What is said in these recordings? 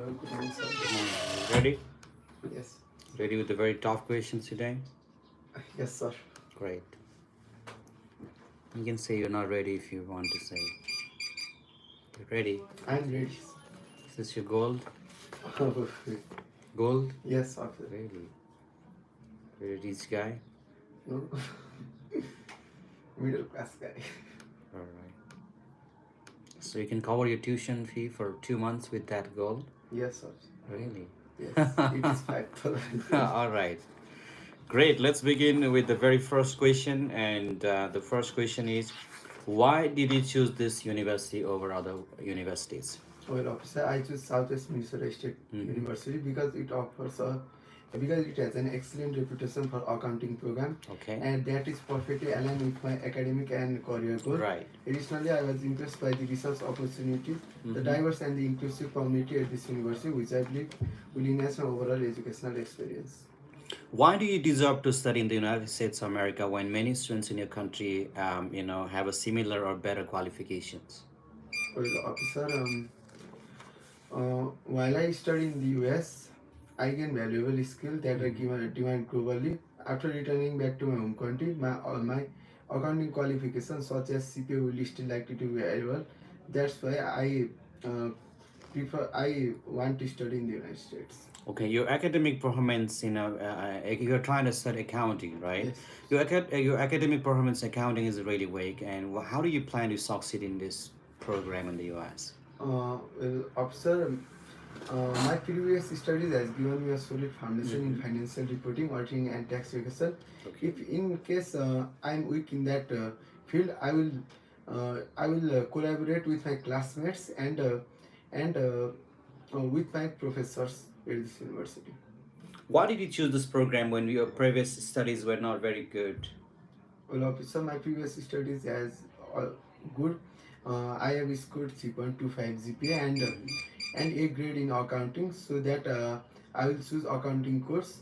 Good morning, sir. Good morning. Ready? Yes. Ready with the very tough questions today? Yes, sir. Great. You can say you're not ready if you want to say. You're ready. I'm ready. Is this your gold? sir. Gold? Yes, officer. Really? Very rich guy? No. Middle class guy. Alright. So you can cover your tuition fee for 2 months with that gold? Yes, sir. Really? Yes, it is 5,000. Alright. Great. Let's begin with the very first question. And the first question is, why did you choose this university over other universities? Well, officer, I choose Southwest Minnesota State Mhm. University because it has an excellent reputation for accounting program, Okay. and that is perfectly aligned with my academic and career goal. Right. Additionally, I was impressed by the research opportunities, the Mhm. diverse and the inclusive community at this university, which I believe will enhance my overall educational experience. Why do you deserve to study in the United States of America when many students in your country, have a similar or better qualifications? Well, officer, while I study in the US, I gain valuable skills that are Mhm. given demand globally. After returning back to my home country, my accounting qualifications such as CPA will still likely to be valuable. That's why uh, I want to study in the United States. Okay, your academic performance, you're trying to study accounting, right? Yes. Your academic performance in accounting is really weak, and how do you plan to succeed in this program in the US? Well, officer, my previous studies has given me a solid foundation in Mm-hmm. financial reporting, auditing, and tax revision. Okay. If in case I'm weak in that field, I will collaborate with my classmates and with my professors at this university. Why did you choose this program when your previous studies were not very good? Well, officer, my previous studies has uh, good. I have scored 3.25 GPA Mm-hmm. and A grade in accounting, so that I will choose accounting course.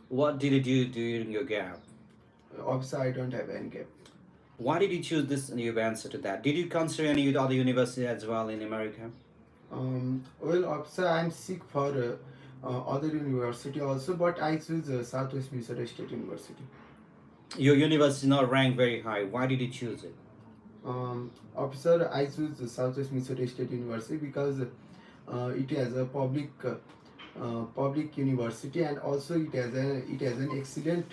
What did you do during your gap? Officer, I don't have any gap. Why did you choose this? And you've answered to that. Did you consider any other university as well in America? Well, officer, I'm sick for other university also, but I choose Southwest Minnesota State University. Your university is not ranked very high. Why did you choose it? Officer, I choose the Southwest Minnesota State University because it has a public university, and also it has an excellent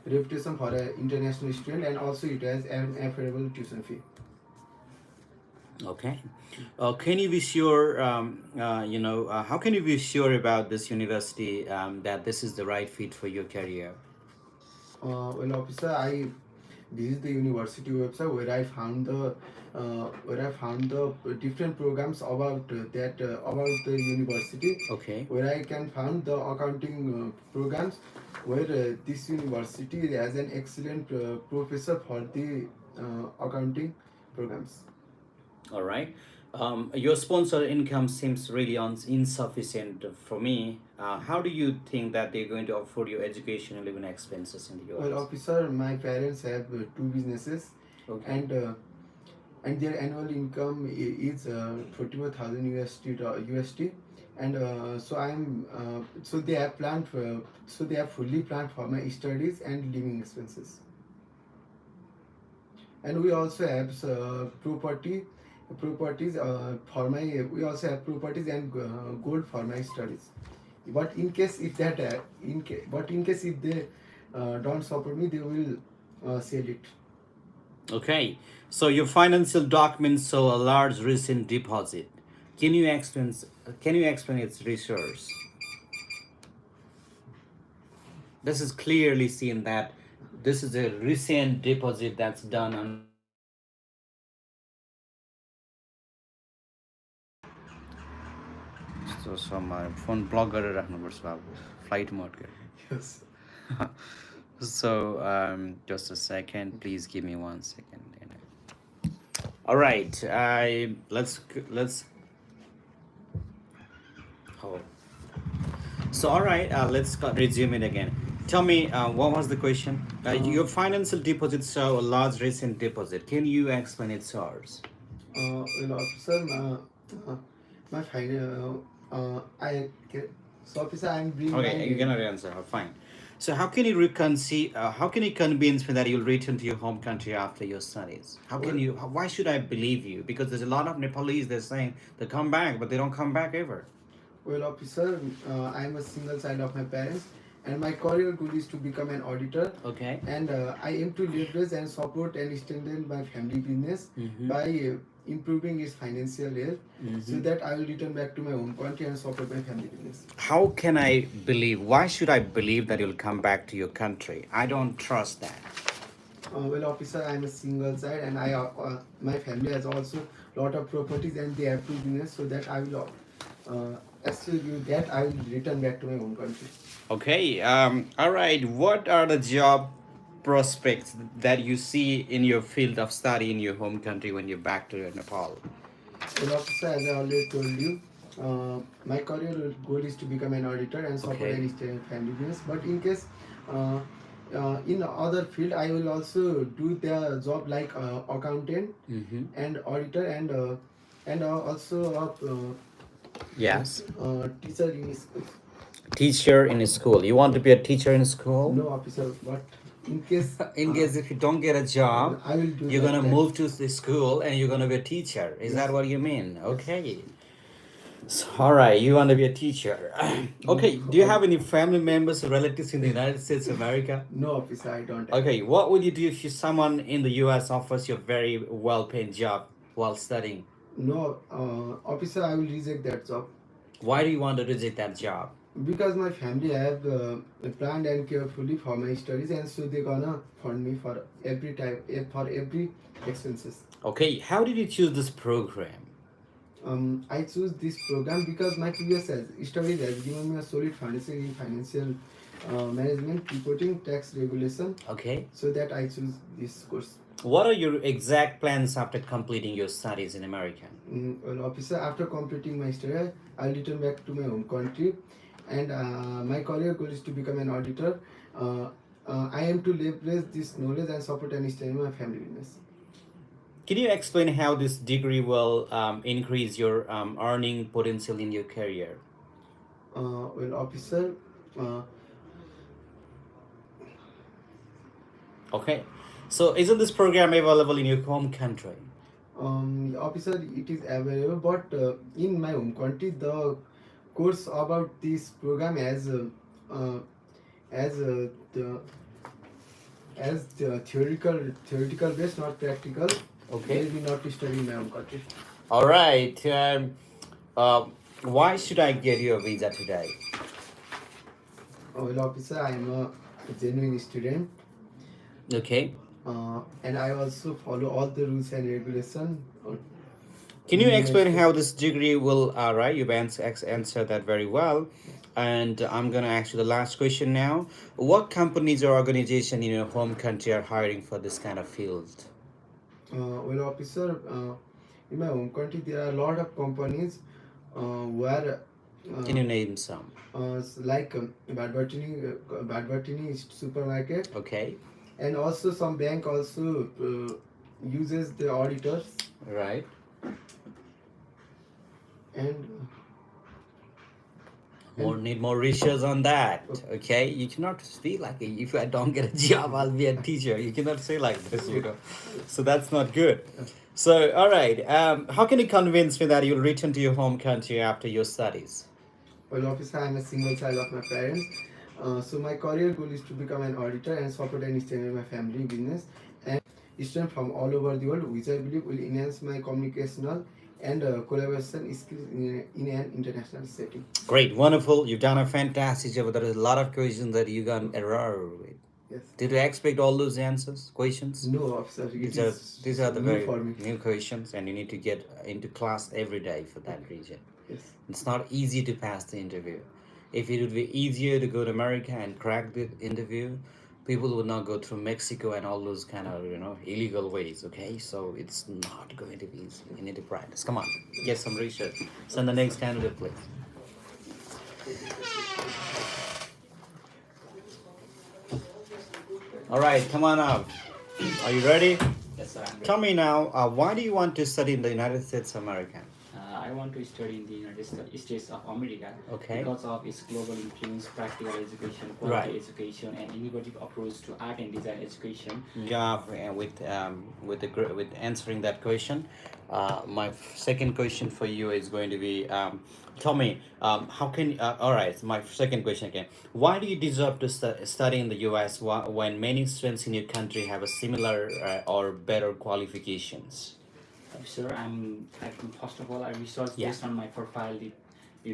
reputation for an international student, and also it has an affordable tuition fee. Okay. Can you be sure, how can you be sure about this university that this is the right fit for your career? Well, officer, I visit the university website where I found the different programs about the university, Okay. where I can find the accounting programs, where this university has an excellent professor for the accounting programs. All right. Your sponsor income seems really insufficient for me. How do you think that they're going to afford your education and living expenses in the Well, US? officer, my parents have two businesses, Okay. and their annual income is 41,000 USD, and so they have they have fully planned for my studies and living expenses. And we also have properties for my we also have properties and gold for my studies. But in case if that in case if they don't support me, they will sell it. Okay. So your financial documents show a large recent deposit. Can you explain? Can you explain its resource? This is clearly seen that this is a recent deposit that's done on. So my phone block गरेर राख्नुपर्छ बाबु flight mode Yes. so just a second, please give me 1 second. All right, I let's oh so all right, resume it again. Tell me, what was the question? Uh, Your financial deposits show a large recent deposit. Can you explain its source? well, officer, uh, my I so officer, I'm bring my Okay, you cannot answer. Fine. So how can you how can you convince me that you'll return to your home country after your studies? How can well, you? Why should I believe you? Because there's a lot of Nepalese. They're saying they come back, but they don't come back ever. well officer. I am a single child of my parents, and my career goal is to become an auditor. Okay. And I aim to leverage and support and strengthen my family business Mm-hmm. by improving its financial health, so Mm-hmm. that I will return back to my home country and support my family business. How can I believe? Why should I believe that you'll come back to your country? I don't trust that. Well, officer, I am a single child, and my family has also lot of properties, and they have two business, so that I will assure you that I will return back to my home country. Okay. All right. What are the job prospects that you see in your field of study in your home country when you're back to Nepal? Well, officer, as I already told you, my career goal is to become an auditor and support Okay. any stable family business. But in case uh, in other field, I will also do the job like accountant Mm-hmm. and auditor, and also Yes. teacher in school. Teacher in a school. You want to be a teacher in school? No, officer, but in case In case if you don't get a job, I will do you're like gonna that. move to the school and you're gonna be a teacher. Is Yes. that what you mean? Yes. Okay. So, all right, you want to be a teacher. Okay. Do you have any family members or relatives in the United States of America? No, officer, I don't have. Okay. What would you do if someone in the U.S. offers you a very well-paid job while studying? No, officer, I will reject that job. Why do you want to reject that job? Because my family have planned and carefully for my studies, and so they gonna fund me for every time, for every expenses. Okay. How did you choose this program? I choose this program because my previous studies has given me a solid foundation in financial management, reporting, tax regulation, Okay. so that I choose this course. What are your exact plans after completing your studies in America? Well, officer, after completing my study, I'll return back to my home country, and my career goal is to become an auditor. Uh, I am to leverage this knowledge and support and strengthen my family business. Can you explain how this degree will increase your earning potential in your career? Well, officer, uh, Okay. So, isn't this program available in your home country? officer, it is available, but in my home country, the course about this program uh, as the as the theoretical based, not practical. Okay. Maybe not to study in my home country. All right. Uh, why should I get you a visa today? Well, officer, I am a genuine student, Okay. and I also follow all the rules and regulations. Can you In my explain school. how this degree will, right? You've answered that very well. And I'm going to ask you the last question now. What companies or organization in your home country are hiring for this kind of field? Well, officer, in my home country, there are a lot of companies where Can uh, you name some? like Bad Batini supermarket, Okay. and also some bank also uses the auditors, Right. and Need more research on that. Okay, you cannot be like, if I don't get a job, I'll be a teacher. You cannot say like this. So that's not good. So all right, how can you convince me that you'll return to your home country after your studies? well, officer, I am a single child of my parents. So my career goal is to become an auditor and support and strengthen my family business and students from all over the world, which I believe will enhance my communicational and collaboration skills in an international setting. Great, wonderful. You've done a fantastic job. There is a lot of questions that you got error with. Yes. Did you expect all those answers, questions? No, officer, it These are is these are the new very for me. new questions, and you need to get into class every day for that reason. Yes. It's not easy to pass the interview. If it would be easier to go to America and crack the interview, people would not go through Mexico and all those kind of illegal ways. Okay, so it's not going to be easy. You need to practice. Come on, get some research. Send the next candidate, please. All right, come on up. Are you ready? Yes, sir. I'm ready. Tell me now, why do you want to study in the United States of America? I want to study in the United States of America Okay. because of its global influence, practical education, Right. quality education, and innovative approach to art and design education. Yeah, with with answering that question, my second question for you is going to be, tell me, how can all right, my second question again. Why do you deserve to study in the U.S. When many students in your country have a similar or better qualifications? Sir, first of all, I researched Yeah. based on my profile the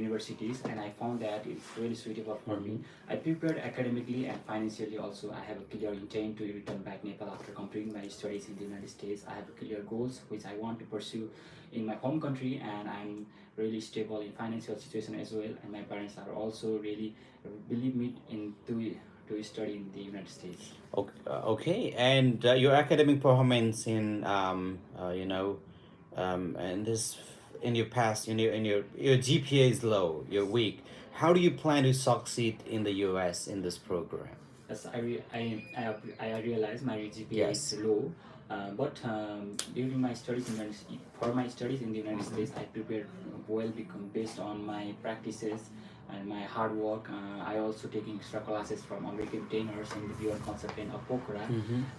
universities, and I found that it's really suitable for me. I prepared academically and financially also. I have a clear intent to return back Nepal after completing my studies in the United States. I have clear goals which I want to pursue in my home country, and I'm really stable in financial situation as well. And my parents are also really believe me in to study in the United States. Okay, and your academic performance in and this in your past, your GPA is low, you're weak. How do you plan to succeed in the US in this program? Yes, I realize my GPA is Yes. low, but during my studies in for my studies in the United States, I prepared well become based on my practices and my hard work. I also taking extra classes from American trainers in the viewer consultant of Pokhara,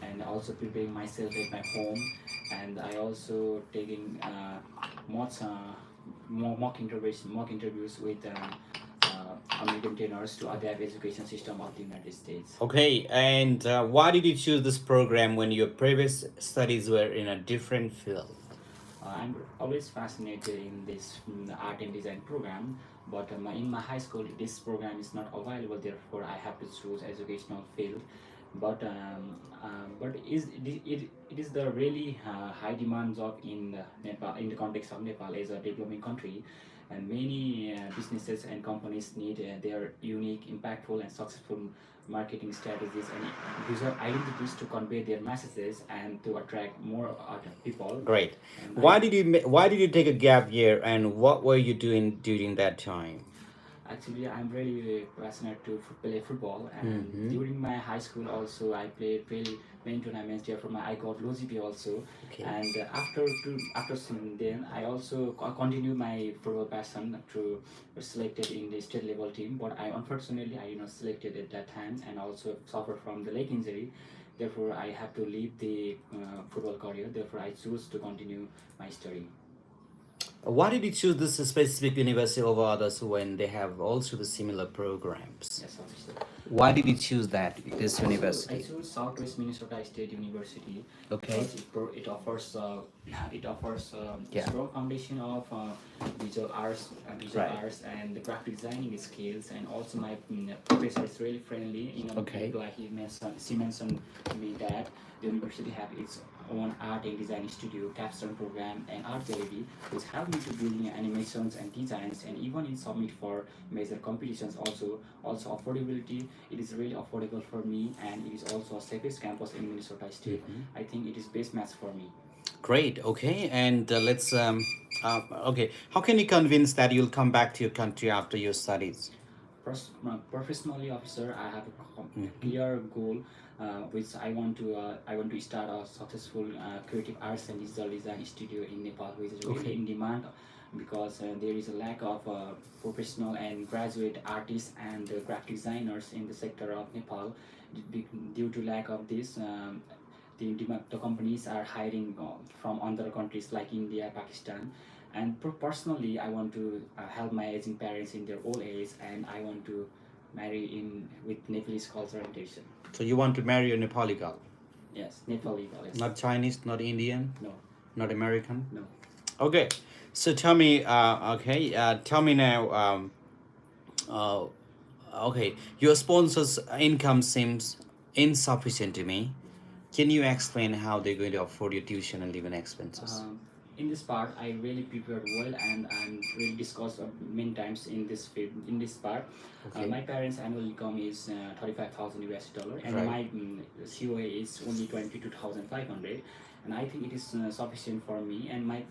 and also preparing myself at my home. And I also taking mock interviews with American trainers to adapt education system of the United States. Okay, and why did you choose this program when your previous studies were in a different field? I'm always fascinated in this art and design program, but in my high school, this program is not available. Therefore, I have to choose educational field. But it is the really high demand job in Nepal in the context of Nepal as a developing country, and many businesses and companies need their unique, impactful, and successful marketing strategies and visual identities to convey their messages and to attract more people. Great. And Why did you take a gap year, and what were you doing during that time? Actually, I'm really passionate to play football, and Mm-hmm. during my high school also, I played really many tournaments. Therefore, I got low GPA also, Okay. and then I also continued my football passion to selected in the state level team. But I unfortunately I selected at that time, and also suffered from the leg injury. Therefore, I have to leave the football career. Therefore, I choose to continue my study. Why did you choose this specific university over others when they have also the similar programs? Yes, obviously. Why did you choose that this I university? chose Southwest Minnesota State University Okay. because it offers it offers a Yeah. strong foundation of visual Right. arts and the graphic designing skills, and also my professor is really friendly. Okay. Like she mentioned to me that the university have its own art and design studio, capstone program, and art gallery, which help me to build animations and designs, and even in submit for major competitions. Also affordability, it is really affordable for me, and it is also a safest campus in Minnesota State. I think it is best match for me. Great. Okay. And let's okay. How can you convince that you'll come back to your country after your studies? Professionally, officer, I have a clear goal, which I want to start a successful creative arts and digital design studio in Nepal, which is really Okay. in demand because there is a lack of professional and graduate artists and graphic designers in the sector of Nepal. Due to lack of this, the companies are hiring from other countries like India, Pakistan. And personally, I want to help my aging parents in their old age, and I want to marry in with Nepalese culture and tradition. So you want to marry a Nepali girl, Yes, Nepali girl. Yes. not Chinese, not Indian, No, not American. no. Okay. So tell me. Okay. Tell me now. Uh, okay. Your sponsor's income seems insufficient to me. Can you explain how they're going to afford your tuition and living expenses? In this part, I really prepared well, and I'm really discussed many times in this field. In this part, Okay. my parents' annual income is 35,000 US dollar, and Right. my COA is only 22,500, and I think it is sufficient for me. And my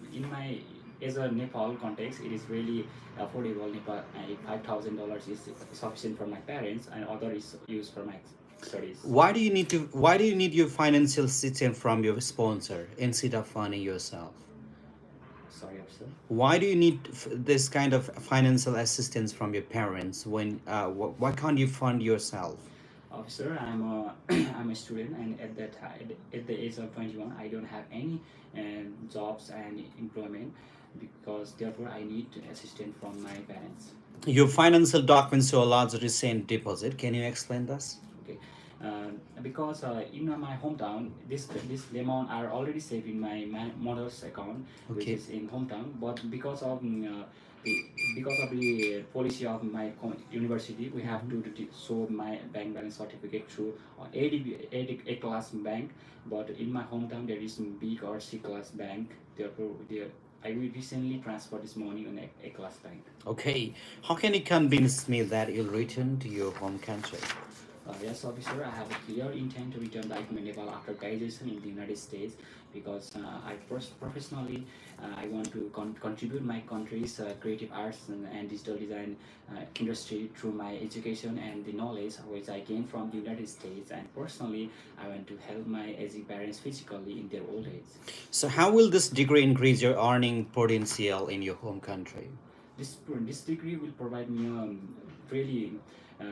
as a Nepal context, it is really affordable. Nepal, $5,000 is sufficient for my parents, and other is used for my studies. Why do you need your financial assistance from your sponsor instead of funding yourself? Sorry, officer. Why do you need this kind of financial assistance from your parents when why can't you fund yourself? Officer, I'm a I'm a student, and at the age of 21, I don't have any jobs and employment, because therefore I need assistance from my parents. Your financial documents show a large recent deposit. Can you explain this? Okay, because in my hometown, this amount are already saved in my mother's account, which Okay. is in hometown. But the because of the policy of my university, we have to show my bank balance certificate through A class bank. But in my hometown, there is B or C class bank. Therefore, I will recently transfer this money on A class bank. Okay. How can you convince me that you'll return to your home country? Yes, officer, I have a clear intent to return back to Nepal after graduation in the United States, because I first professionally I want to contribute my country's creative arts and digital design industry through my education and the knowledge which I gained from the United States. And personally, I want to help my aging parents physically in their old age. So how will this degree increase your earning potential in your home country? This degree will provide me really uh,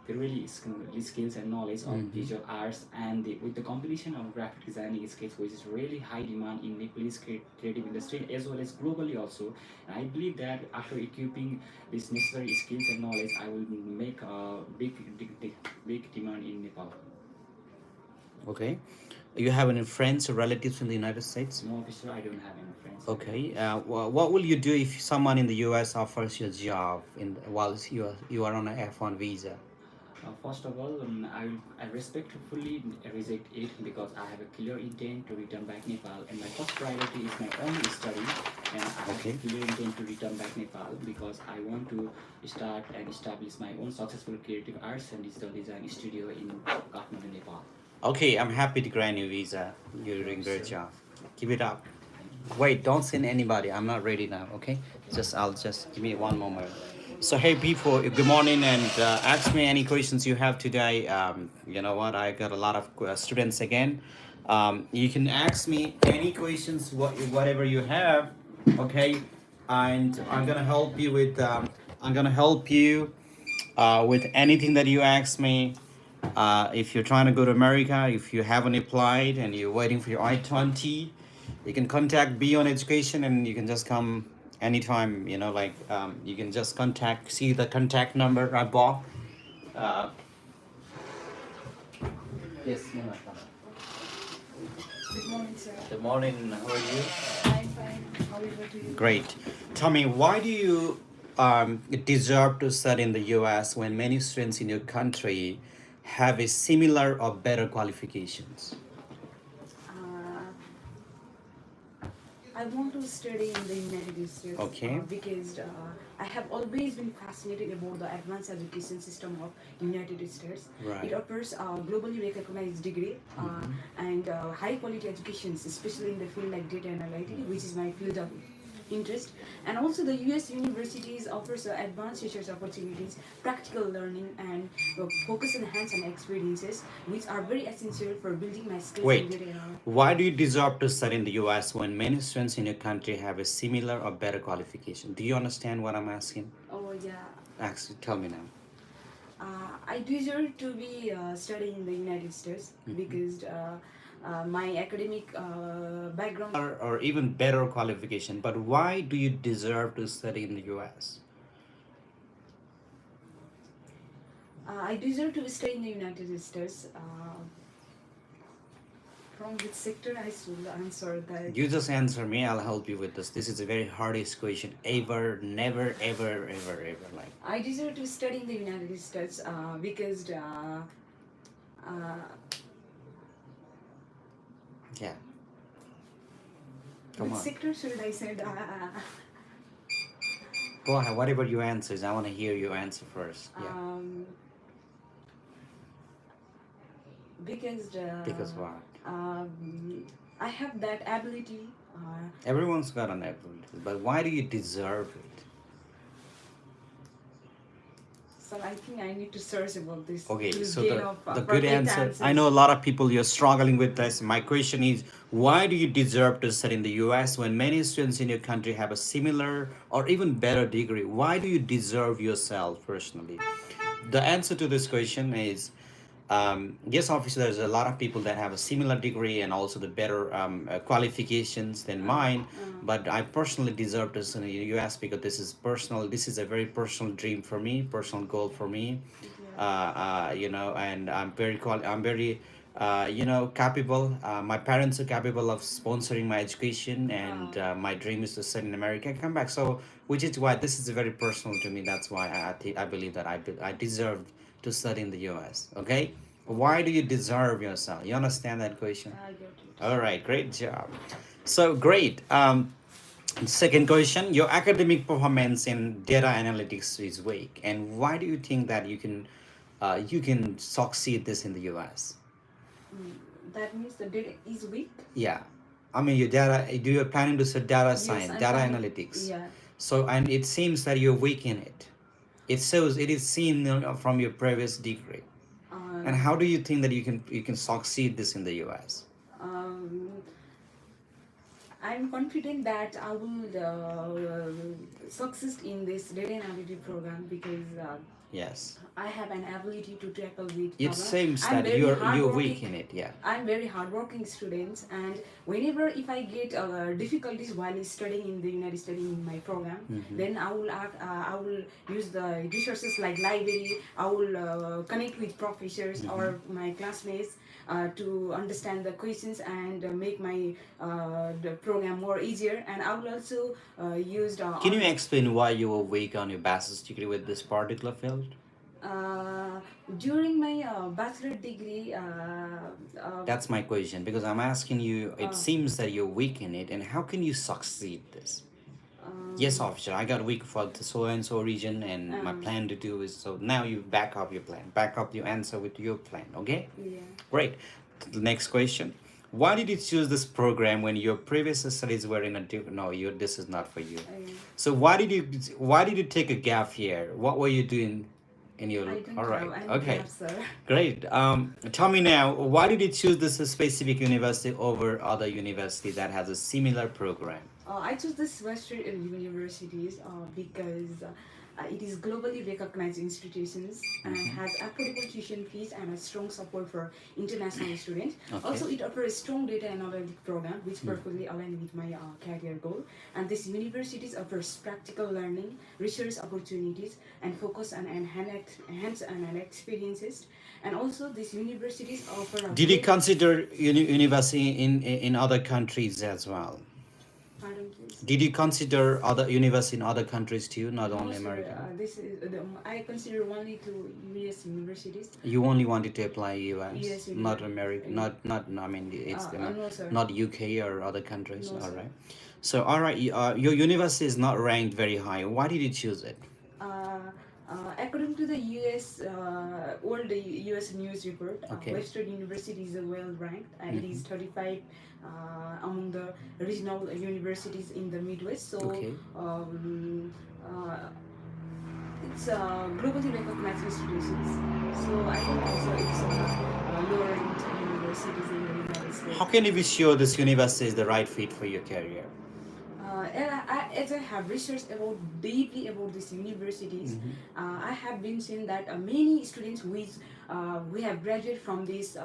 really skills and knowledge of visual arts, and with the combination of graphic designing skills, which is really high demand in Nepalese creative industry as well as globally also. And I believe that after equipping these necessary skills and knowledge, I will make a big demand in Nepal. Okay. You have any friends or relatives in the United States? No, officer, I don't have any friends. Okay. What will you do if someone in the U.S. offers you a job while you are on a F1 visa? First of all, I respectfully reject it, because I have a clear intent to return back Nepal, and my first priority is my own study, and I have Okay. a clear intent to return back Nepal because I want to start and establish my own successful creative arts and digital design studio in Kathmandu, Nepal. Okay, I'm happy to grant you visa. You're doing a great job. Keep it up. Wait, don't send anybody. I'm not ready now. Okay, I'll just give me one moment. So hey people, good morning, and ask me any questions you have today. You know what? I got a lot of students again. You can ask me any questions, whatever you have. Okay, and I'm gonna help you with. I'm gonna help you with anything that you ask me. If you're trying to go to America, if you haven't applied and you're waiting for your I-20, you can contact Beyond Education and you can just come anytime, you can just see the contact number I bought. Uh, yes, Mona. Good morning, sir. Good morning, how are you? I'm fine. How about you? Great. Tell me, why do you deserve to study in the US when many students in your country have a similar or better qualifications? Uh, I want to study in the United States Okay. because I have always been fascinated about the advanced education system of United States. Right. It offers a globally recognized degree and high quality educations, especially in the field like data analytics, which is my field of interest. And also the US universities offers advanced research opportunities, practical learning, and focus on hands-on experiences, which are very essential for building my skills in Wait, data analytics. why do you deserve to study in the US when many students in your country have a similar or better qualification? Do you understand what I'm asking? Oh yeah. Actually, tell me now. I deserve to be studying in the United States because my academic background. Or even better qualification, but why do you deserve to study in the US? I deserve to stay in the United States. From which sector I should answer that? You just answer me, I'll help you with this. This is a very hardest question ever, never, ever. Like, I deserve to study in the United States because yeah. Come which on. sector should I say? Go ahead, whatever your answer is. I want to hear your answer first. Yeah. Because Because what? I have that ability. Everyone's got an ability, but why do you deserve it? So I think I need to search about this. Okay, to so gain the, of, the good perfect answer, I answers. know a lot of people you're struggling with this. My question is, why do you deserve to study in the US when many students in your country have a similar or even better degree? Why do you deserve yourself personally? The answer to this question is, yes, obviously there's a lot of people that have a similar degree and also the better qualifications than mine, but I personally deserve to study in the US because this is personal. This is a very personal dream for me, personal goal for me. You know, and I'm very you know, capable. My parents are capable of sponsoring my education, and my dream is to study in America and come back. So, which is why this is very personal to me. That's why I believe that I deserve to study in the US. Okay, why do you deserve yourself? You understand that question? I got it. All right, great job. So great. Second question: your academic performance in data analytics is weak, and why do you think that you can succeed this in the US? Mm, that means the data is weak. Yeah, I mean your data. Do you planning to study data Yes, science, I'm data planning. analytics? Yeah. So and it seems that you're weak in it. It shows. It is seen from your previous degree. And Um, how do you think that you can succeed this in the US? um, I'm confident that I will succeed in this data analytic program because Yes. I have an ability to tackle with It problem. seems I'm that very you're hardworking. weak in it. Yeah. I'm very hardworking student, and whenever if I get difficulties while studying in the United States in my program, then I will use the resources like library. I will connect with professors or my classmates to understand the questions and make my the program more easier. And I will also use the Can you explain why you were weak on your bachelor's degree with this particular field? uh, during my bachelor degree. That's my question because I'm asking you. It Uh, seems that you're weak in it, and how can you succeed this? Yes, um, officer. I got weak for the so and so region, and my um, plan to do is so. Now you back up your plan. Back up your answer with your plan. Okay. yeah. Great. The next question. Why did you choose this program when your previous studies were in a no, you this is not for you. So why did you take a gap here? What were you doing in your I don't all right. have any Okay. gaps, sir. Great. Tell me now, why did you choose this specific university over other university that has a similar program? I chose this Western universities because it is globally recognized institutions and has affordable tuition fees and a strong support for international students. Okay. Also, it offers a strong data analytic program which perfectly align with my career goal. And this universities offers practical learning, research opportunities, and focus on hands-on experiences. And also, these universities offer a Did you great. consider university in other countries as well? Pardon, please. Did you consider other university in other countries too, not No, only sir. America? This is I consider only to U.S. universities. You only wanted to apply US, Yes, not university. America, not. I mean, it's No, sir. not UK or other countries. No, All sir. right. So, all right, your university is not ranked very high. Why did you choose it? According to the U.S. World U.S. News report, Okay. Western University is well ranked. It is 35 among the regional universities in the Midwest. So Okay. it's globally recognized institutions. So I think also it's lower ranked universities in the United States. How can you be sure this university is the right fit for your career? As I have researched deeply about these universities, I have been seeing that many students who have graduated from these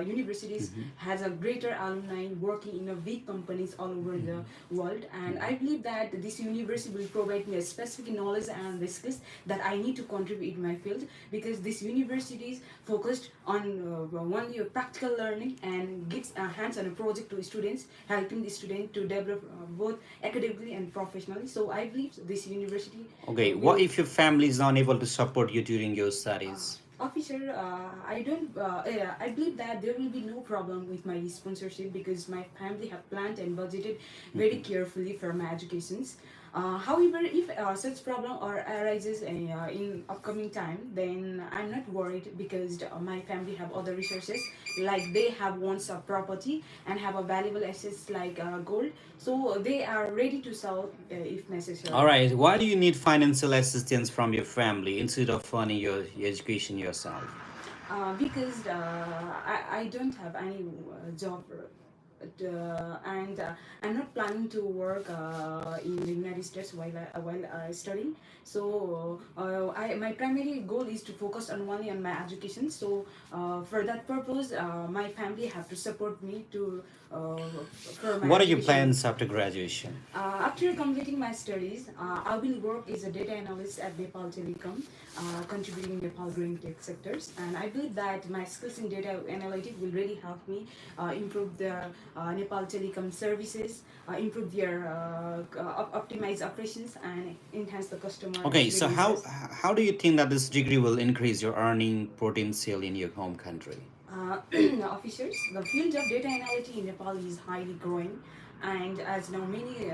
universities has a greater alumni working in a big companies all over the world, and I believe that this university will provide me a specific knowledge and the skills that I need to contribute in my field, because this university is focused on only practical learning and gives a hands-on project to students, helping the student to develop both academically and professionally. So I believe this university. Okay, what if your family is not able to support you during your studies? Officer, I believe that there will be no problem with my sponsorship because my family have planned and budgeted very carefully for my educations. However, if such problem or arises in upcoming time, then I'm not worried because my family have other resources, like they have once a property and have a valuable assets like gold, so they are ready to sell if All necessary. right. Why do you need financial assistance from your family instead of funding your education yourself? Because I don't have any job, and I'm not planning to work in the United States while studying. So my primary goal is to focus on only on my education. So for that purpose, my family have to support me to for my What are your education. plans after graduation? After completing my studies, I will work as a data analyst at Nepal Telecom, contributing in Nepal growing tech sectors. And I believe that my skills in data analytics will really help me improve the Nepal Telecom services, improve their optimize operations, and enhance the customer Okay, so experiences. how do you think that this degree will increase your earning potential in your home country? uh, Officers, the field of data analytics in Nepal is highly growing, and as now many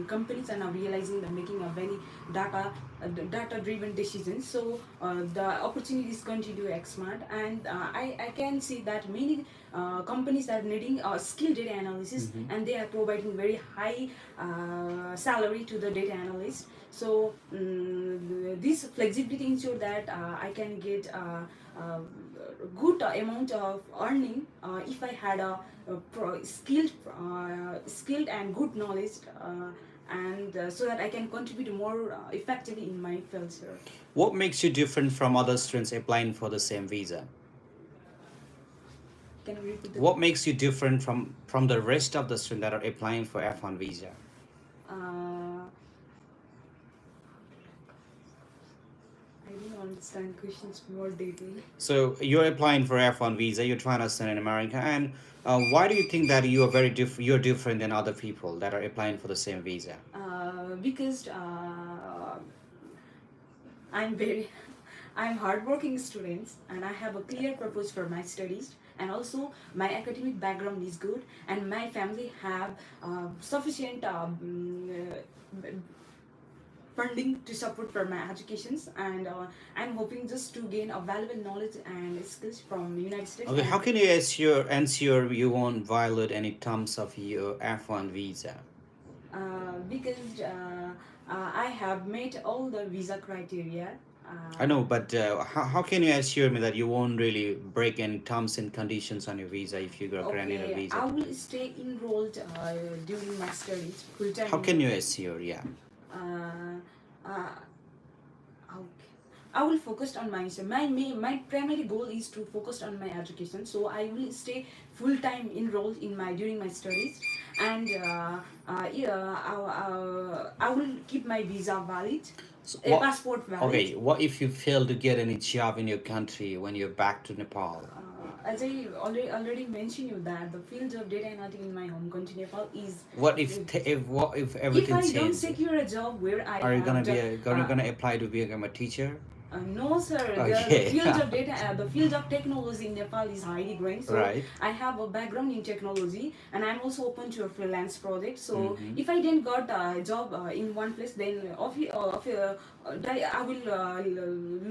companies are now realizing that making a very data driven decisions. So the opportunity is going to expand, and I can see that many companies are needing skilled data analysis, Mhm. and they are providing very high salary to the data analyst. So this flexibility ensure that I can get uh, good amount of earning if I had skilled and good knowledge, and so that I can contribute more effectively in my field, sir. What makes you different from other students applying for the same visa? Can you repeat the? What makes you different from the rest of the students that are applying for F1 visa? Uh, I don't understand questions more deeply. So you're applying for F1 visa. You're trying to study in America, and why do you think that you are very different? You're different than other people that are applying for the same visa. Because I'm very I'm hardworking students and I have a clear purpose for my studies, and also my academic background is good, and my family have sufficient funding to support for my educations, and I'm hoping just to gain a valuable knowledge and skills from United States. Okay, And how can you ensure you won't violate any terms of your F1 visa? because I have met all the visa criteria. I know, but how can you assure me that you won't really break any terms and conditions on your visa if you got granted a Okay, visa? I will stay enrolled during my studies full How time. can you assure? Yeah. Uh, uh, okay. I will focus on my my primary goal is to focus on my education. So I will stay full time enrolled in my during my studies, and yeah, I will keep my visa valid, So a what? passport valid. Okay, what if you fail to get any job in your country when you're back to Nepal? As I already mentioned you that the field of data analytics in my home country Nepal is. What if If everything I don't changes? secure a job where I Are you have gonna be done, gonna apply to become a teacher? no, sir. The Okay. field of data, the field of technology in Nepal is highly growing. So Right. I have a background in technology, and I'm also open to a freelance project. So Mm-hmm. if I didn't got a job in one place, then I will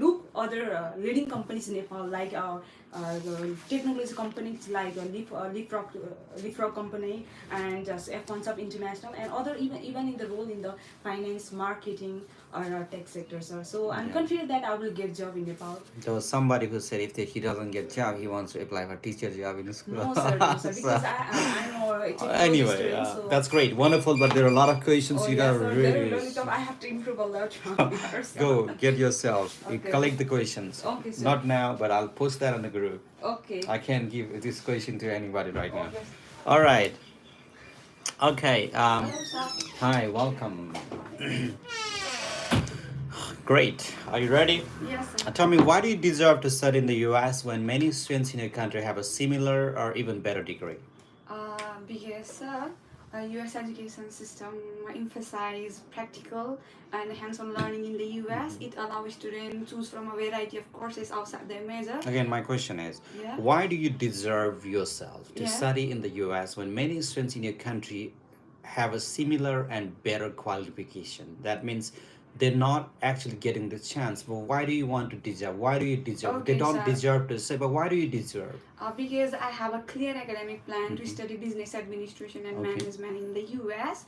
look other leading companies in Nepal, like the technology companies like Leapfrog company, and F1 Sub International, and other even in the role in the finance, marketing, or tech sectors. So I'm Yeah. confident that I will get job in Nepal. There was somebody who said if he doesn't get job, he wants to apply for teacher job in school. No, sir, So, because I'm a technology anyway, student, so. that's great, wonderful. But there are a lot of questions Oh you gotta yes, sir. There really will really tough. I have to improve a lot from here. So. go get yourself. You Okay. collect the questions. Okay, sir. Not now, but I'll post that on the group. Okay. I can't give this question to anybody right now. Okay. All right. Okay. Hello, sir. Hi. Welcome. Great. Are you ready? Yes, sir. Tell me, why do you deserve to study in the US when many students in your country have a similar or even better degree? Because U.S. education system emphasize practical and hands-on learning in the U.S. It allows students choose from a variety of courses outside their major. Again, my question is, Yeah. why do you deserve yourself to Yeah. study in the US when many students in your country have a similar and better qualification. That means they're not actually getting the chance. But why do you want to deserve? Why do you deserve? They Okay, don't sir. deserve to say, but why do you deserve? Because I have a clear academic plan to Mhm. study business administration and Okay. management in the US,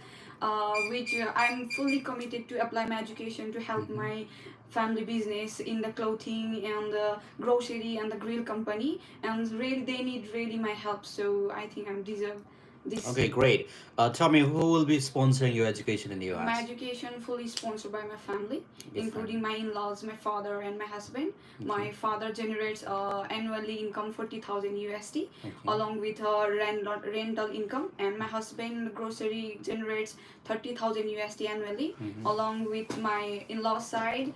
which I'm fully committed to apply my education to help Mhm. my family business in the clothing and the grocery and the grill company, and really they need really my help. So I think I'm deserve this. Okay, great. Tell me, who will be sponsoring your education in the My US? education fully sponsored by my family, Your including family. my in-laws, my father, and my husband. My Okay. father generates annually income 40,000 USD, Okay. along with rental income, and my husband grocery generates 30,000 USD annually, Mhm. along with my in-laws side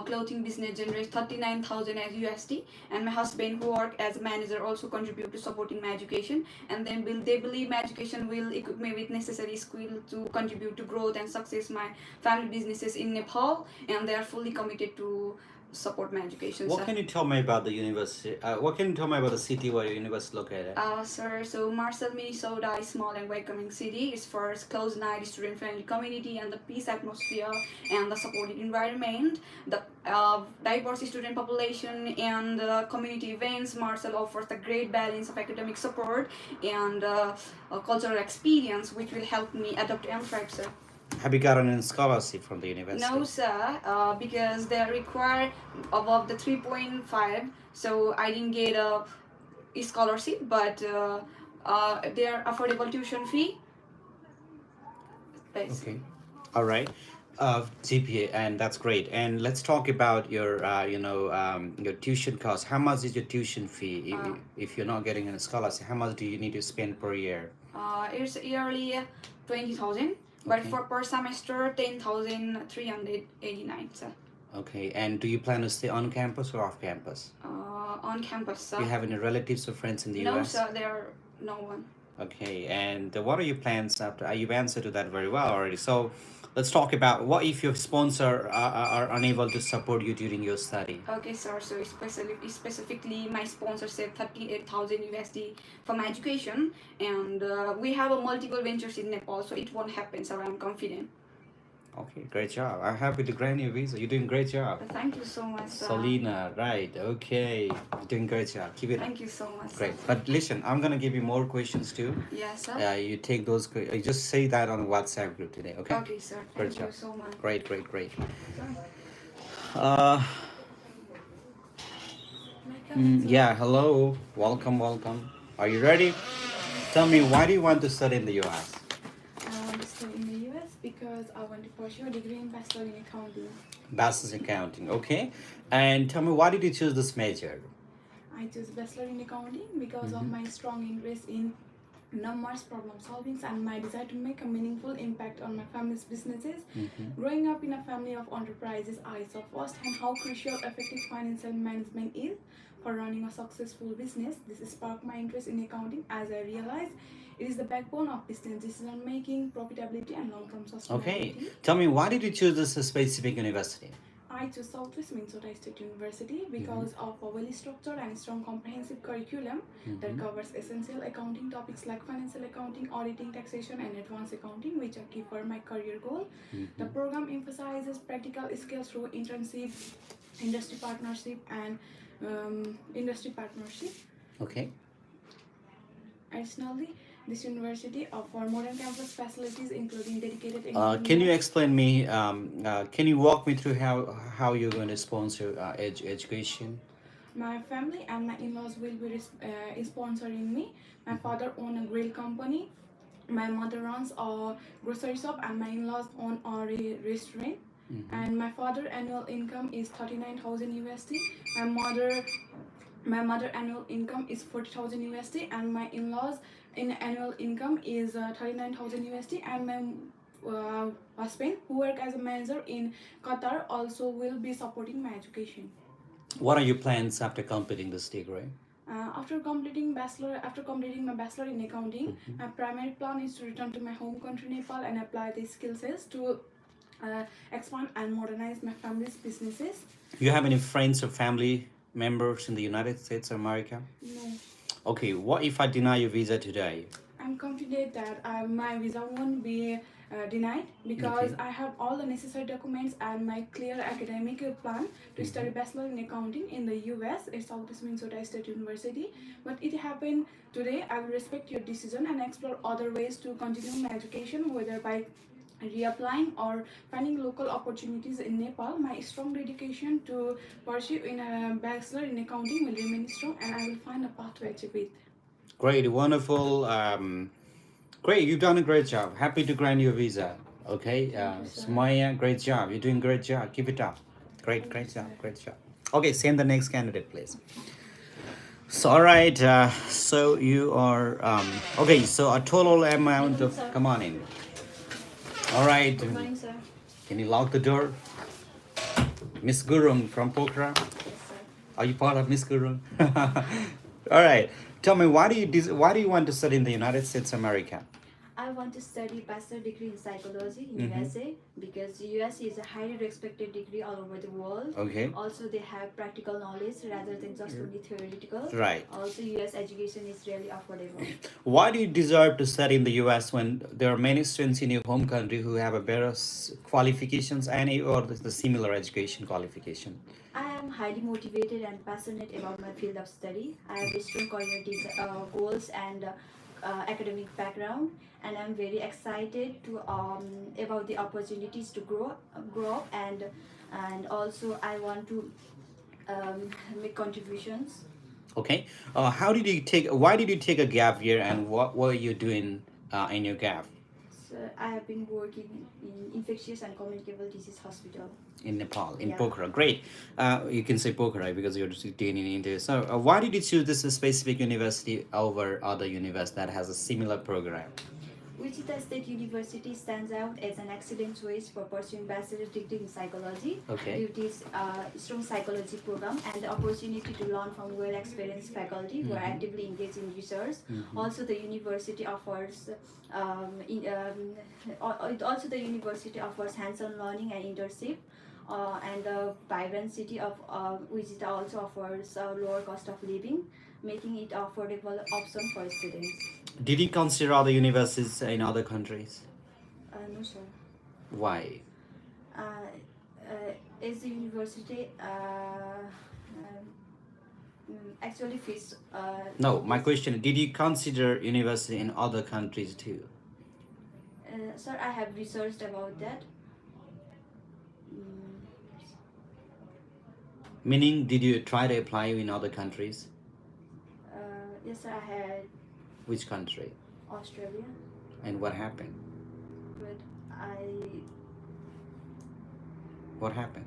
clothing business generates 39,000 as USD, and my husband who work as a manager also contribute to supporting my education, and then they believe my education will equip me with necessary skill to contribute to growth and success my family businesses in Nepal, and they are fully committed to support my education, What sir. can you tell me about the university? What can you tell me about the city where your university is located? Sir, so Marshall, Minnesota is small and welcoming city. It's first close-knit, student-friendly community and the peace atmosphere and the supportive environment. The diverse student population and community events. Marshall offers a great balance of academic support and cultural experience, which will help me adapt and thrive, sir. Have you gotten any scholarship from the university? No, sir, because they require above the 3.5, so I didn't get a scholarship, but their affordable tuition fee. Okay. All right. GPA, and that's great. And let's talk about your, your tuition cost. How much is your tuition fee if you're not getting a scholarship? How much do you need to spend per year? It's yearly 20,000, but Okay. for per semester 10,389. Sir. Okay. And do you plan to stay on campus or off campus? On campus, sir. Do you have any relatives or friends in the No, US? sir, there are no one. Okay, and what are your plans after? You've answered to that very well already. So, let's talk about what if your sponsor are unable to support you during your study. Okay, sir. So specifically, my sponsor said 38,000 USD for my education, and we have a multiple ventures in Nepal, so it won't happen, sir. I'm confident. Okay, great job. I'm happy to grant you a visa. You're doing great job. Thank you so much, sir. Selena, right? Okay, you're doing great job. Keep it up. Thank you so much. Great. But listen, I'm gonna give you more questions too. Yes, sir. You take those. You just say that on WhatsApp group today. Okay. Okay, sir. Great Thank you job. so much. Great, great, great. Sir. Uh, yeah. Hello. Welcome, welcome. Are you ready? Tell me, why do you want to study in the US? I want to study in the US because I want to pursue a degree in Bachelor in Accounting. Bachelor's in accounting. Okay. And tell me, why did you choose this major? I chose Bachelor in Accounting because of my strong interest in numbers, problem solving, and my desire to make a meaningful impact on my family's businesses. Growing up in a family of enterprises, I saw firsthand how crucial effective financial management is for running a successful business. This sparked my interest in accounting as I realized it is the backbone of business decision making, profitability, and long-term sustainability. Okay. Tell me, why did you choose this specific university? I chose Southwest Minnesota State University because of a well-structured and strong comprehensive curriculum that covers essential accounting topics like financial accounting, auditing, taxation, and advanced accounting, which are key for my career goal. The program emphasizes practical skills through internship, industry partnership, and industry partnership. Okay. Additionally, this university offers modern campus facilities, including dedicated. Can you explain me? Can you walk me through how you're going to sponsor education? My family and my in-laws will be sponsoring me. My father owns a grill company. My mother runs a grocery shop, and my in-laws own a restaurant. And my father annual income is 39,000 USD. My mother annual income is 40,000 USD, and my in-laws in annual income is 39,000 USD. And my husband, who work as a manager in Qatar, also will be supporting my education. What are your plans after completing this degree? After completing my bachelor in accounting, my primary plan is to return to my home country Nepal and apply these skill sets to expand and modernize my family's businesses. You have any friends or family members in the United States or America? No, Okay, what if I deny your visa today? I'm I'm confident that my visa won't be denied because Okay. I have all the necessary documents and my clear academic plan to study bachelor in accounting in the US at Southeast Minnesota State University. But it happened today. I will respect your decision and explore other ways to continue my education, whether by reapplying or finding local opportunities in Nepal. My strong dedication to pursue in a bachelor in accounting will remain strong, and I will find a path to achieve it. Great, wonderful. Great, you've done a great job. Happy to grant you a visa. Okay, Thank you, sir. Sumaya, great job. You're doing great job. Keep it up. Great, Thank great you, job, sir. great job. Okay, send the next candidate, please. So, all right. So you are okay. So a total amount of come on in. All right. Good morning, sir. Can you lock the door, Miss Gurung from Pokhara? Yes, sir. Are you part of Miss Gurung? All right. Tell me, why do you want to study in the United States of America? I want to study bachelor degree in psychology in Mhm. USA because USA is a highly respected degree all over the world. Okay. Also, they have practical knowledge rather than just only theoretical. Right. Also, US education is really affordable. Why do you deserve to study in the US when there are many students in your home country who have a better qualifications or the similar education qualification? I am highly motivated and passionate about my field of study. I have strong career goals and academic background, and I'm very excited to about the opportunities to grow up, and also I want to make contributions. Okay. Why did you take a gap year and what were you doing in your gap? So I have been working in infectious and communicable disease hospital. In Nepal, in Yeah. Pokhara. Great. You can say Pokhara because you're doing in India. So, why did you choose this specific university over other university that has a similar program? Wichita State University stands out as an excellent choice for pursuing bachelor's degree in psychology Okay. due to its strong psychology program and the opportunity to learn from well-experienced faculty who are Mhm. actively engaged in research. Mhm. Also, the university offers the university offers hands-on learning and internship. And the vibrant city of Wichita also offers a lower cost of living, making it an affordable option for students. Did you consider other universities in other countries? No, sir. Why? Is the university actually fits? No, my question: did you consider university in other countries too? Sir, I have researched about that. Mm, Meaning, did you try to apply in other countries? yes, sir, I had Which country? Australia, And what happened? but What happened?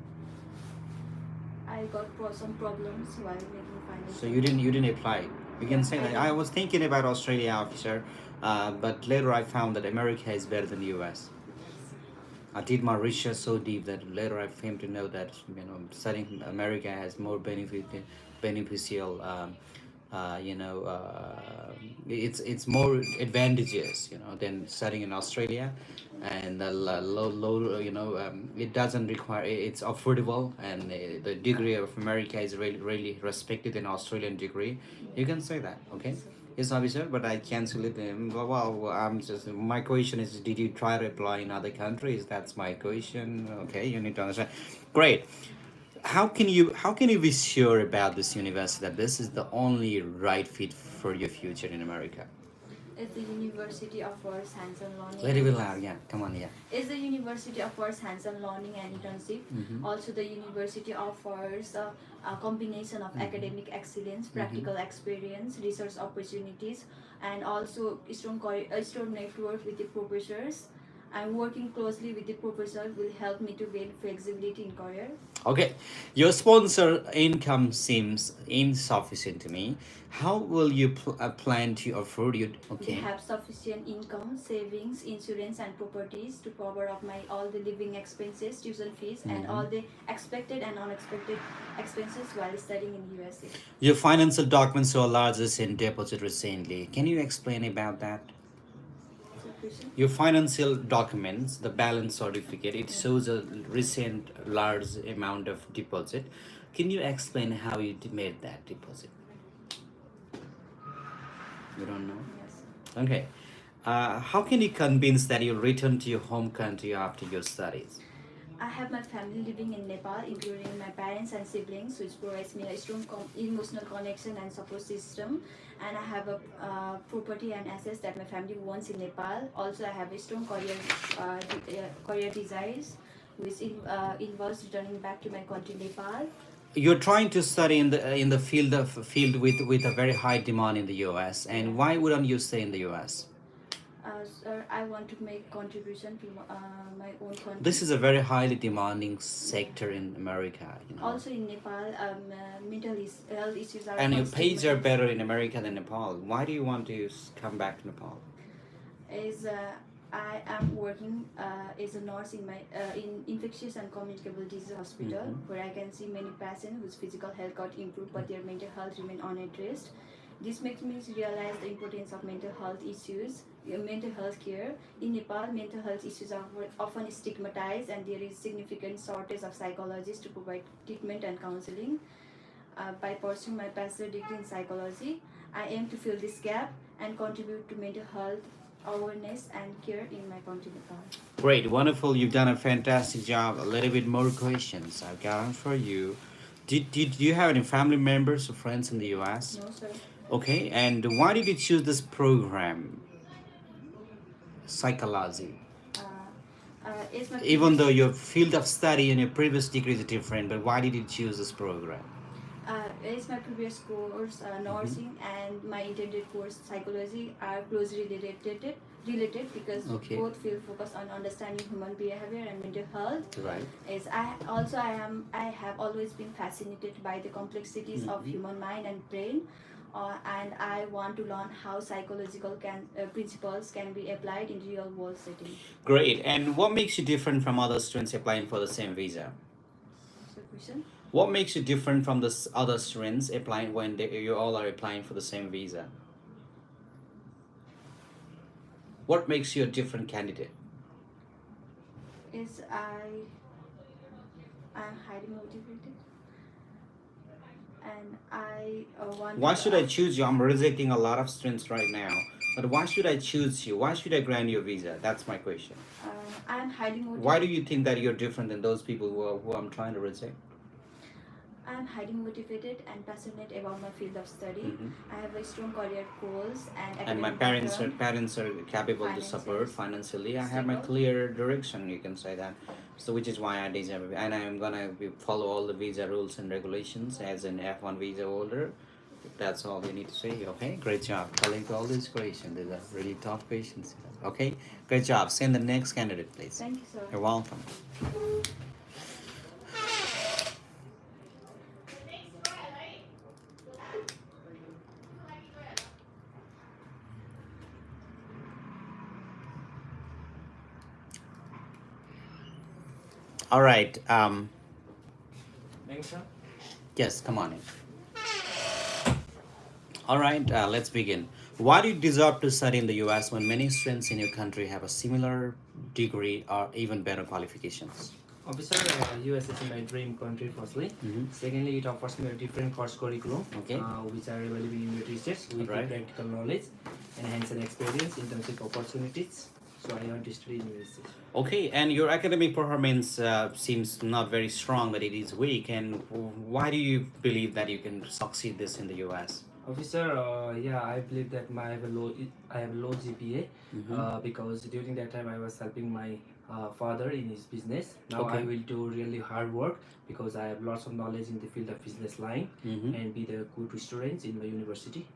I got some problems while making finance. So you didn't apply. You can say that I was thinking about Australia, officer, but later I found that America is better than the U.S. I did my research so deep that later I came to know that studying America has more beneficial. It's more advantageous, than studying in Australia, and the low, it doesn't require. It's affordable, and the degree of America is really really respected in Australian degree. You can say that, okay? Yes, officer, but I cancel it. Well, I'm just. My question is, did you try to apply in other countries? That's my question. Okay, you need to understand. Great. How can you be sure about this university that this is the only right fit for your future in America? Is the university offers hands-on learning? A little bit loud, yeah. Come on, yeah. Is the university offers hands-on learning and internship. Mhm. Also, the university offers a combination of academic excellence, practical experience, research opportunities, and also a strong network with the professors. And working closely with the professor will help me to gain flexibility in career. Okay, your sponsor income seems insufficient to me. How will you plan to afford it? They Okay. have sufficient income, savings, insurance, and properties to cover up my all the living expenses, tuition fees, and all the expected and unexpected expenses while studying in USA. Your financial documents show a large recent deposit recently. Can you explain about that? Is that question? Your financial documents, the balance certificate, it shows a recent large amount of deposit. Can you explain how you made that deposit? You don't know? Yes. Okay. How can you convince that you'll return to your home country after your studies? I have my family living in Nepal, including my parents and siblings, which provides me a strong emotional connection and support system. And I have a property and assets that my family wants in Nepal. Also, I have a strong career desires, which involves returning back to my country, Nepal. You're trying to study in the field with a very high demand in the US, and why wouldn't you stay in the US? Sir, I want to make contribution to my own country. This is a very highly demanding sector in America, you know. Also in Nepal, mental health issues are. And your often pays are stigmatized. better in America than Nepal. Why do you want to come back to Nepal? Is I am working as a nurse in my in infectious and communicable disease hospital, where I can see many patients whose physical health got improved but their mental health remain unaddressed. This makes me realize the importance of mental health issues, mental health care. In Nepal, mental health issues are often stigmatized, and there is significant shortage of psychologists to provide treatment and counseling. By pursuing my bachelor degree in psychology, I aim to fill this gap and contribute to mental health awareness and care in my country, Nepal. Great, wonderful. You've done a fantastic job. A little bit more questions I've got for you. Did you have any family members or friends in the US? No, sir. Okay, and why did you choose this program, psychology? As my Even though your field of study and your previous degree is different, but why did you choose this program? As my previous course, nursing, and my intended course, psychology, are closely related because Okay. both field focus on understanding human behavior and mental health. Right. As I have always been fascinated by the complexities of human mind and brain, and I want to learn how psychological principles can be applied in real world setting. Great. And what makes you different from other students applying for the same visa? So, question. What makes you different from the other students applying when you all are applying for the same visa? What makes you a different candidate? Is I am highly motivated, and I want. Why to, should I choose you? I'm rejecting a lot of students right now. But why should I choose you? Why should I grant you a visa? That's my question. I am highly motivated. Why do you think that you're different than those people who I'm trying to reject? I am highly motivated and passionate about my field of study. Mhm. I have a strong career goals and And my academic background. parents are capable to support Finances. financially. I have my Stable. clear direction, you can say that. So which is why I deserve it. And I'm gonna follow all the visa rules and regulations as an F1 visa holder. That's all you need to say. Okay, great job. Collect all these questions. These are really tough questions. Okay, great job. Send the next candidate, please. Thank you, sir. You're welcome. All right. Yes, come on in. All right, let's begin. Why do you deserve to study in the US when many students in your country have a similar degree or even better qualifications? Officer, US is my dream country firstly. Mhm. Secondly, it offers me a different course curriculum, Okay. which are available in United States with Right. practical knowledge and hands-on experience in terms of opportunities. So I want to study in US. Okay, and your academic performance seems not very strong, but it is weak. And why do you believe that you can succeed this in the US? Officer, yeah, I believe that I have low GPA Mhm. because during that time I was helping my father in his business. Now Okay. I will do really hard work because I have lots of knowledge in the field of business line Mhm. and be the good students in my university.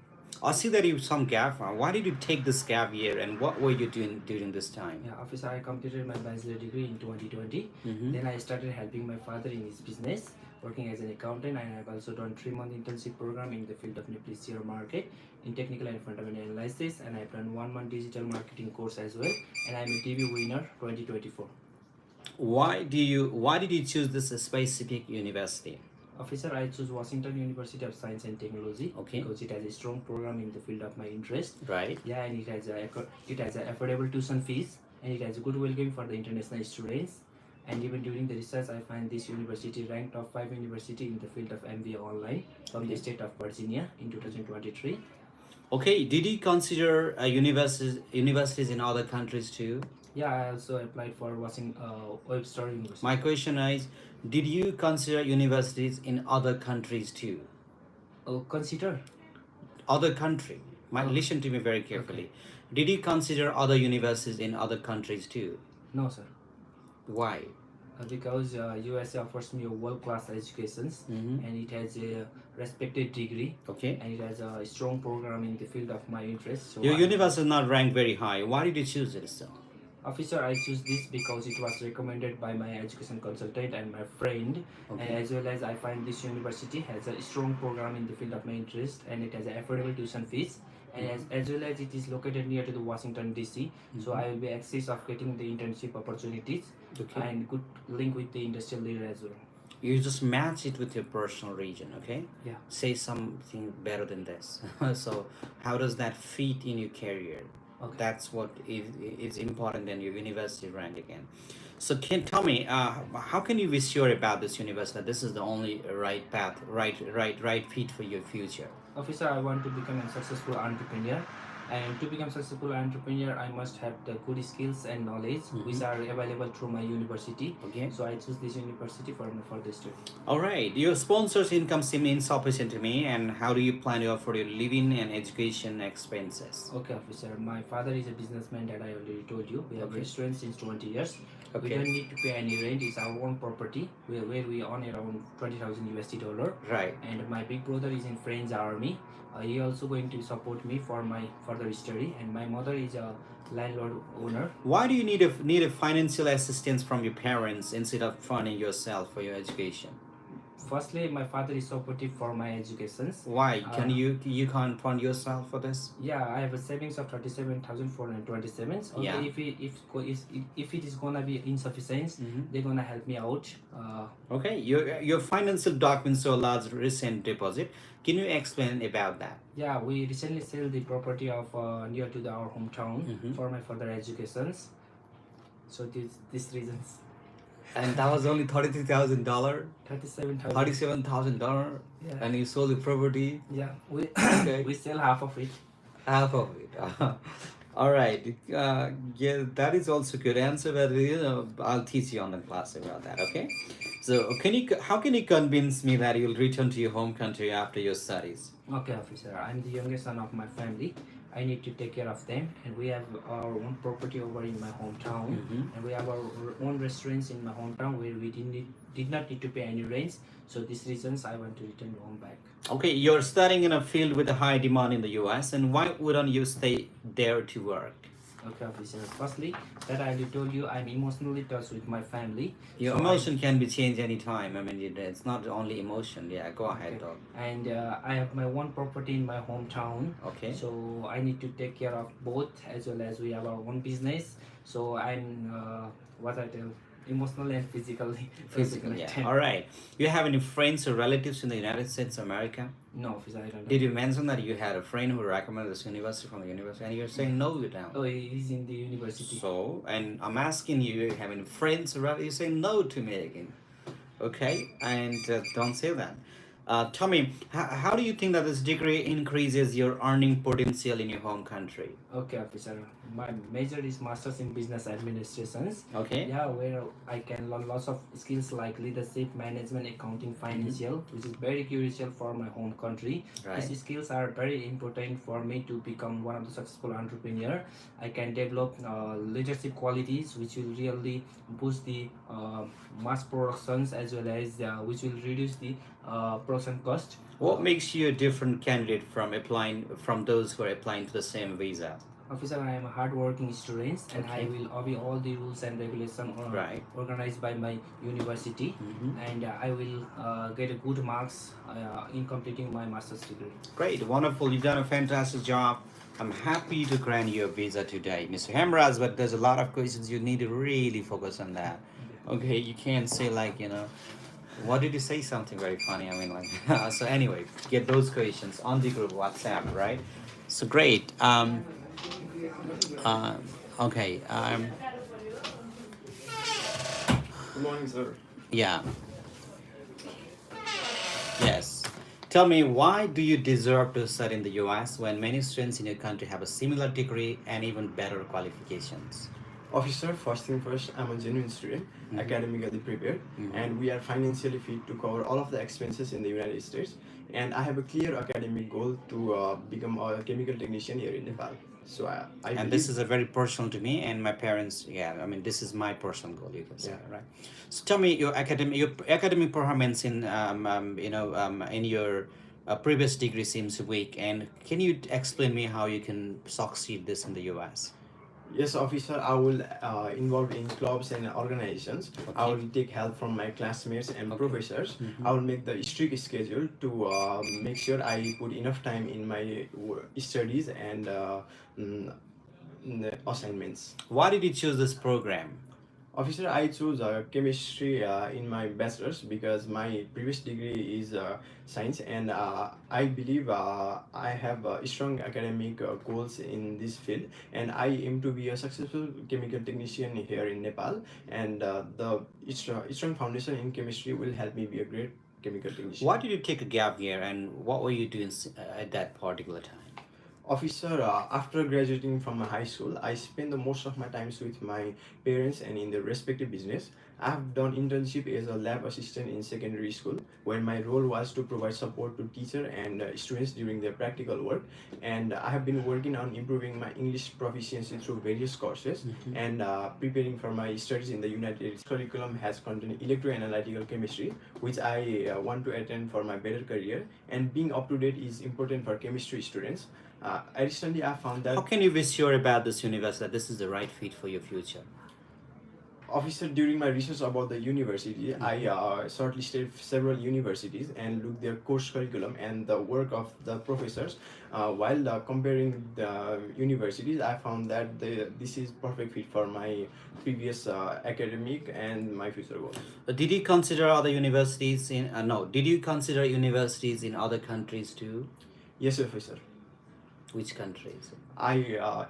I see that you some gap. Why did you take this gap year, and what were you doing during this time? Yeah, officer, I completed my bachelor degree in 2020. Mhm. Then I started helping my father in his business, working as an accountant, and I've also done 3-month internship program in the field of Nepalese share market in technical and fundamental analysis, and I've done 1-month digital marketing course as well, and I'm a TV winner 2024. Why did you choose this specific university? Officer, I choose Washington University of Science and Technology Okay. because it has a strong program in the field of my interest. Right. Yeah, and it has a affordable tuition fees, and it has a good welcome for the international students. And even during the research, I find this university ranked top 5 university in the field of MBA online from the state of Virginia in 2023. Okay, did you consider universities in other countries too? Yeah, I also applied for Webster University. My question is, did you consider universities in other countries too? Oh, consider? Other country. Oh, Listen to me very okay. carefully. Did you consider other universities in other countries too? No, sir. Why? Because USA offers me a world-class education, Mhm. and it has a respected degree, Okay. and it has a strong program in the field of my interest. So Your university is not ranked very high. Why did you choose it? So? Officer, I choose this because it was recommended by my education consultant and my friend, and Okay. as well as I find this university has a strong program in the field of my interest, and it has affordable tuition fees, and as well as it is located near to the Washington DC, so I will be access of getting the internship opportunities Okay. and good link with the industrial leader as well. You just match it with your personal region, okay? Yeah. Say something better than this. So, how does that fit in your career? Okay. That's what is important than your university rank again. So, can tell me, how can you be sure about this university? That this is the only right path, right fit for your future. Officer, I want to become a successful entrepreneur. And to become successful entrepreneur, I must have the good skills and knowledge which are available through my university. Okay. So I choose this university for my further study. All right. Your sponsor's income seems insufficient to me. And how do you plan to afford your living and education expenses? Okay, officer. My father is a businessman that I already told you. We have Okay. restaurant since 20 years. We Okay. don't need to pay any rent. It's our own property where we earn around 20,000 USD dollar. Right. And my big brother is in French army. He also going to support me for my further study. And my mother is a landlord owner. Why do you need a financial assistance from your parents instead of funding yourself for your education? Firstly, my father is supportive for my educations. Why? Can you can't fund yourself for this? Yeah, I have a savings of 37,427. Okay, Yeah. if it is gonna be insufficient, they're gonna help me out. Okay, your financial documents show a large recent deposit. Can you explain about that? Yeah, we recently sold the property of near to our hometown for my further educations. So these reasons. And that was only $33,000, $37,000. $37,000, Yeah. and you sold the property, Yeah, we Okay. we sell half of it. half of it. All right. Yeah, that is also good answer, but I'll teach you on the class about that. Okay. So how can you convince me that you'll return to your home country after your studies? Okay, officer. I'm the youngest son of my family. I need to take care of them, and we have our own property over in my hometown, and we have our own restaurants in my hometown where we did not need to pay any rents. So these reasons I want to return home back. Okay, you're studying in a field with a high demand in the US, and why wouldn't you stay there to work? Okay, officer. Firstly, that I already told you, I'm emotionally touched with my family. Your So emotion can be changed anytime. I mean, it's not only emotion. Yeah, go ahead, Okay. dog. And I have my own property in my hometown. Okay. So I need to take care of both, as well as we have our own business. So I'm what I tell, emotionally and physically. Physically, yeah. All right. You have any friends or relatives in the United States of America? No, officer, I don't. Did you mention that you had a friend who recommended this university from the university, and you're saying no, you don't? Oh, he's in the university. So, and I'm asking you, you have any friends or relatives? You say no to me again. Okay, and don't say that. Tell me, how do you think that this degree increases your earning potential in your home country? Okay, officer. My major is Masters in Business Administrations. Okay. Yeah, where I can learn lots of skills like leadership, management, accounting, financial, which is very crucial for my home country. Right. These skills are very important for me to become one of the successful entrepreneur. I can develop leadership qualities, which will really boost the mass productions, as well as which will reduce the production cost. What makes you a different candidate from those who are applying to the same visa? Officer, I am a hardworking student, and I will obey all the rules and regulations Right. organized by my university, and I will get a good marks in completing my master's degree. Great, wonderful. You've done a fantastic job. I'm happy to grant you a visa today, Mr. Hemraz, but there's a lot of questions you need to really focus on that. Okay, you can't say what did you say? Something very funny. I mean, so anyway, get those questions on the group WhatsApp, right? So great. Okay. Good morning, sir. Yeah. Yes. Tell me, why do you deserve to study in the US when many students in your country have a similar degree and even better qualifications? Officer, first thing first, I'm a genuine student, academically prepared, and we are financially fit to cover all of the expenses in the United States. And I have a clear academic goal to become a chemical technician here in Nepal. So I And believe, this is a very personal to me and my parents. Yeah, I mean, this is my personal goal, you can say, Yeah. right? So tell me your academic performance in in your previous degree seems weak, and can you explain me how you can succeed this in the US? Yes, officer, I will involve in clubs and organizations. I Okay. will take help from my classmates and Okay. professors. I will make the strict schedule to make sure I put enough time in my studies and mm, assignments. Why did you choose this program? Officer, I chose chemistry in my bachelor's because my previous degree is science, and I believe I have strong academic goals in this field, and I aim to be a successful chemical technician here in Nepal. And the strong foundation in chemistry will help me be a great chemical technician. Why did you take a gap year, and what were you doing at that particular time? Officer, after graduating from high school, I spend the most of my times with my parents and in their respective business. I have done internship as a lab assistant in secondary school, where my role was to provide support to teacher and students during their practical work. And I have been working on improving my English proficiency through various courses and preparing for my studies in the United States. Curriculum has contained electroanalytical chemistry, which I want to attend for my better career. And being up to date is important for chemistry students. Additionally, I found that How can you be sure about this university that this is the right fit for your future? officer, during my research about the university, I shortlisted several universities and looked their course curriculum and the work of the professors. While comparing the universities, I found that this is perfect fit for my previous academic and my future goals. Did you consider other universities in no? Did you consider universities in other countries too? Yes, officer. Which countries?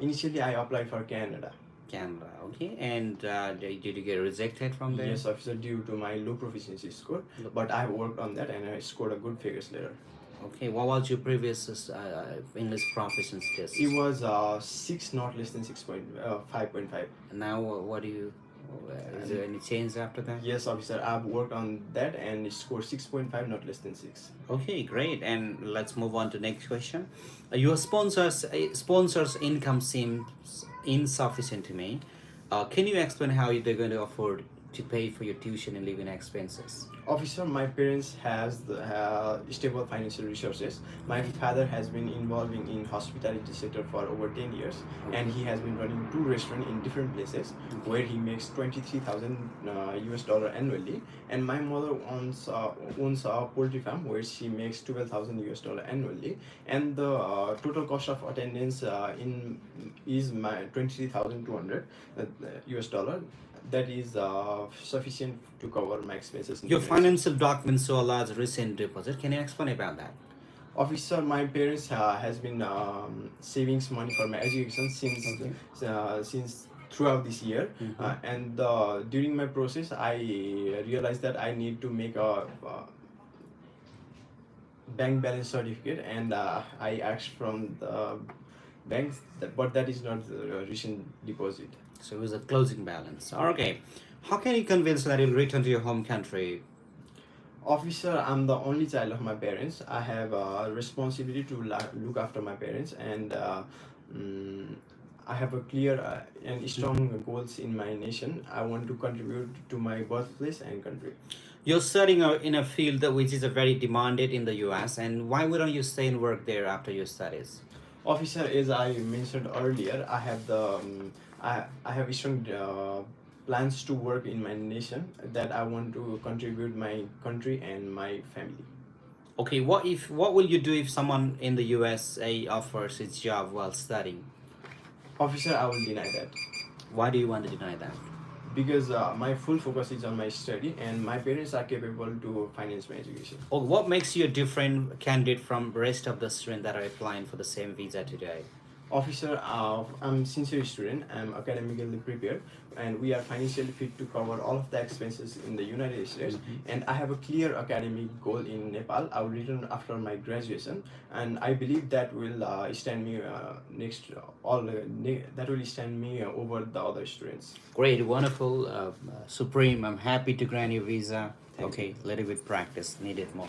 Initially I applied for Canada. Canada, okay. And did you get rejected from there? Yes, officer, due to my low proficiency score. But I have worked on that and I scored a good figures later. Okay, what was your previous English proficiency test? It was 6, not less than 5.5. And now what do you? Is there any change after that? Yes, officer, I've worked on that and it scored 6.5, not less than 6. Okay, great. And let's move on to next question. Your sponsors' income seems insufficient to me. Can you explain how they're going to afford to pay for your tuition and living expenses? Officer, my parents has the stable financial resources. My father has been involving in hospitality sector for over 10 years, and he has been running 2 restaurants in different places where he makes $23,000 US dollar annually. And my mother owns a poultry farm where she makes $12,000 US dollar annually. And the total cost of attendance is my 23,200 US dollar. That is sufficient to cover my expenses. Your financial documents show a large recent deposit. Can you explain about that? Officer, my parents has been savings money for my education since throughout this year, and during my process, I realized that I need to make a bank balance certificate, and I asked from the banks, but that is not the recent deposit. So it was a closing balance. Okay. How can you convince that you'll return to your home country? Officer, I'm the only child of my parents. I have a responsibility to look after my parents, and I have a clear and strong goals in my nation. I want to contribute to my birthplace and country. You're studying in a field which is very demanded in the US, and why wouldn't you stay and work there after your studies? Officer, as I mentioned earlier, I have the I have strong plans to work in my nation, that I want to contribute my country and my family. Okay, what will you do if someone in the USA offers a job while studying? Officer, I will deny that Why do you want to deny that? because my full focus is on my study and my parents are capable to finance my education. Or what makes you a different candidate from rest of the students that are applying for the same visa today? Officer, I'm sincere student. I'm academically prepared, and we are financially fit to cover all of the expenses in the United States. And I have a clear academic goal in Nepal. I will return after my graduation, and I believe that will stand me that will stand me over the other students. Great, wonderful, Supreme. I'm happy to grant you visa. Thank Okay, little bit practice needed more.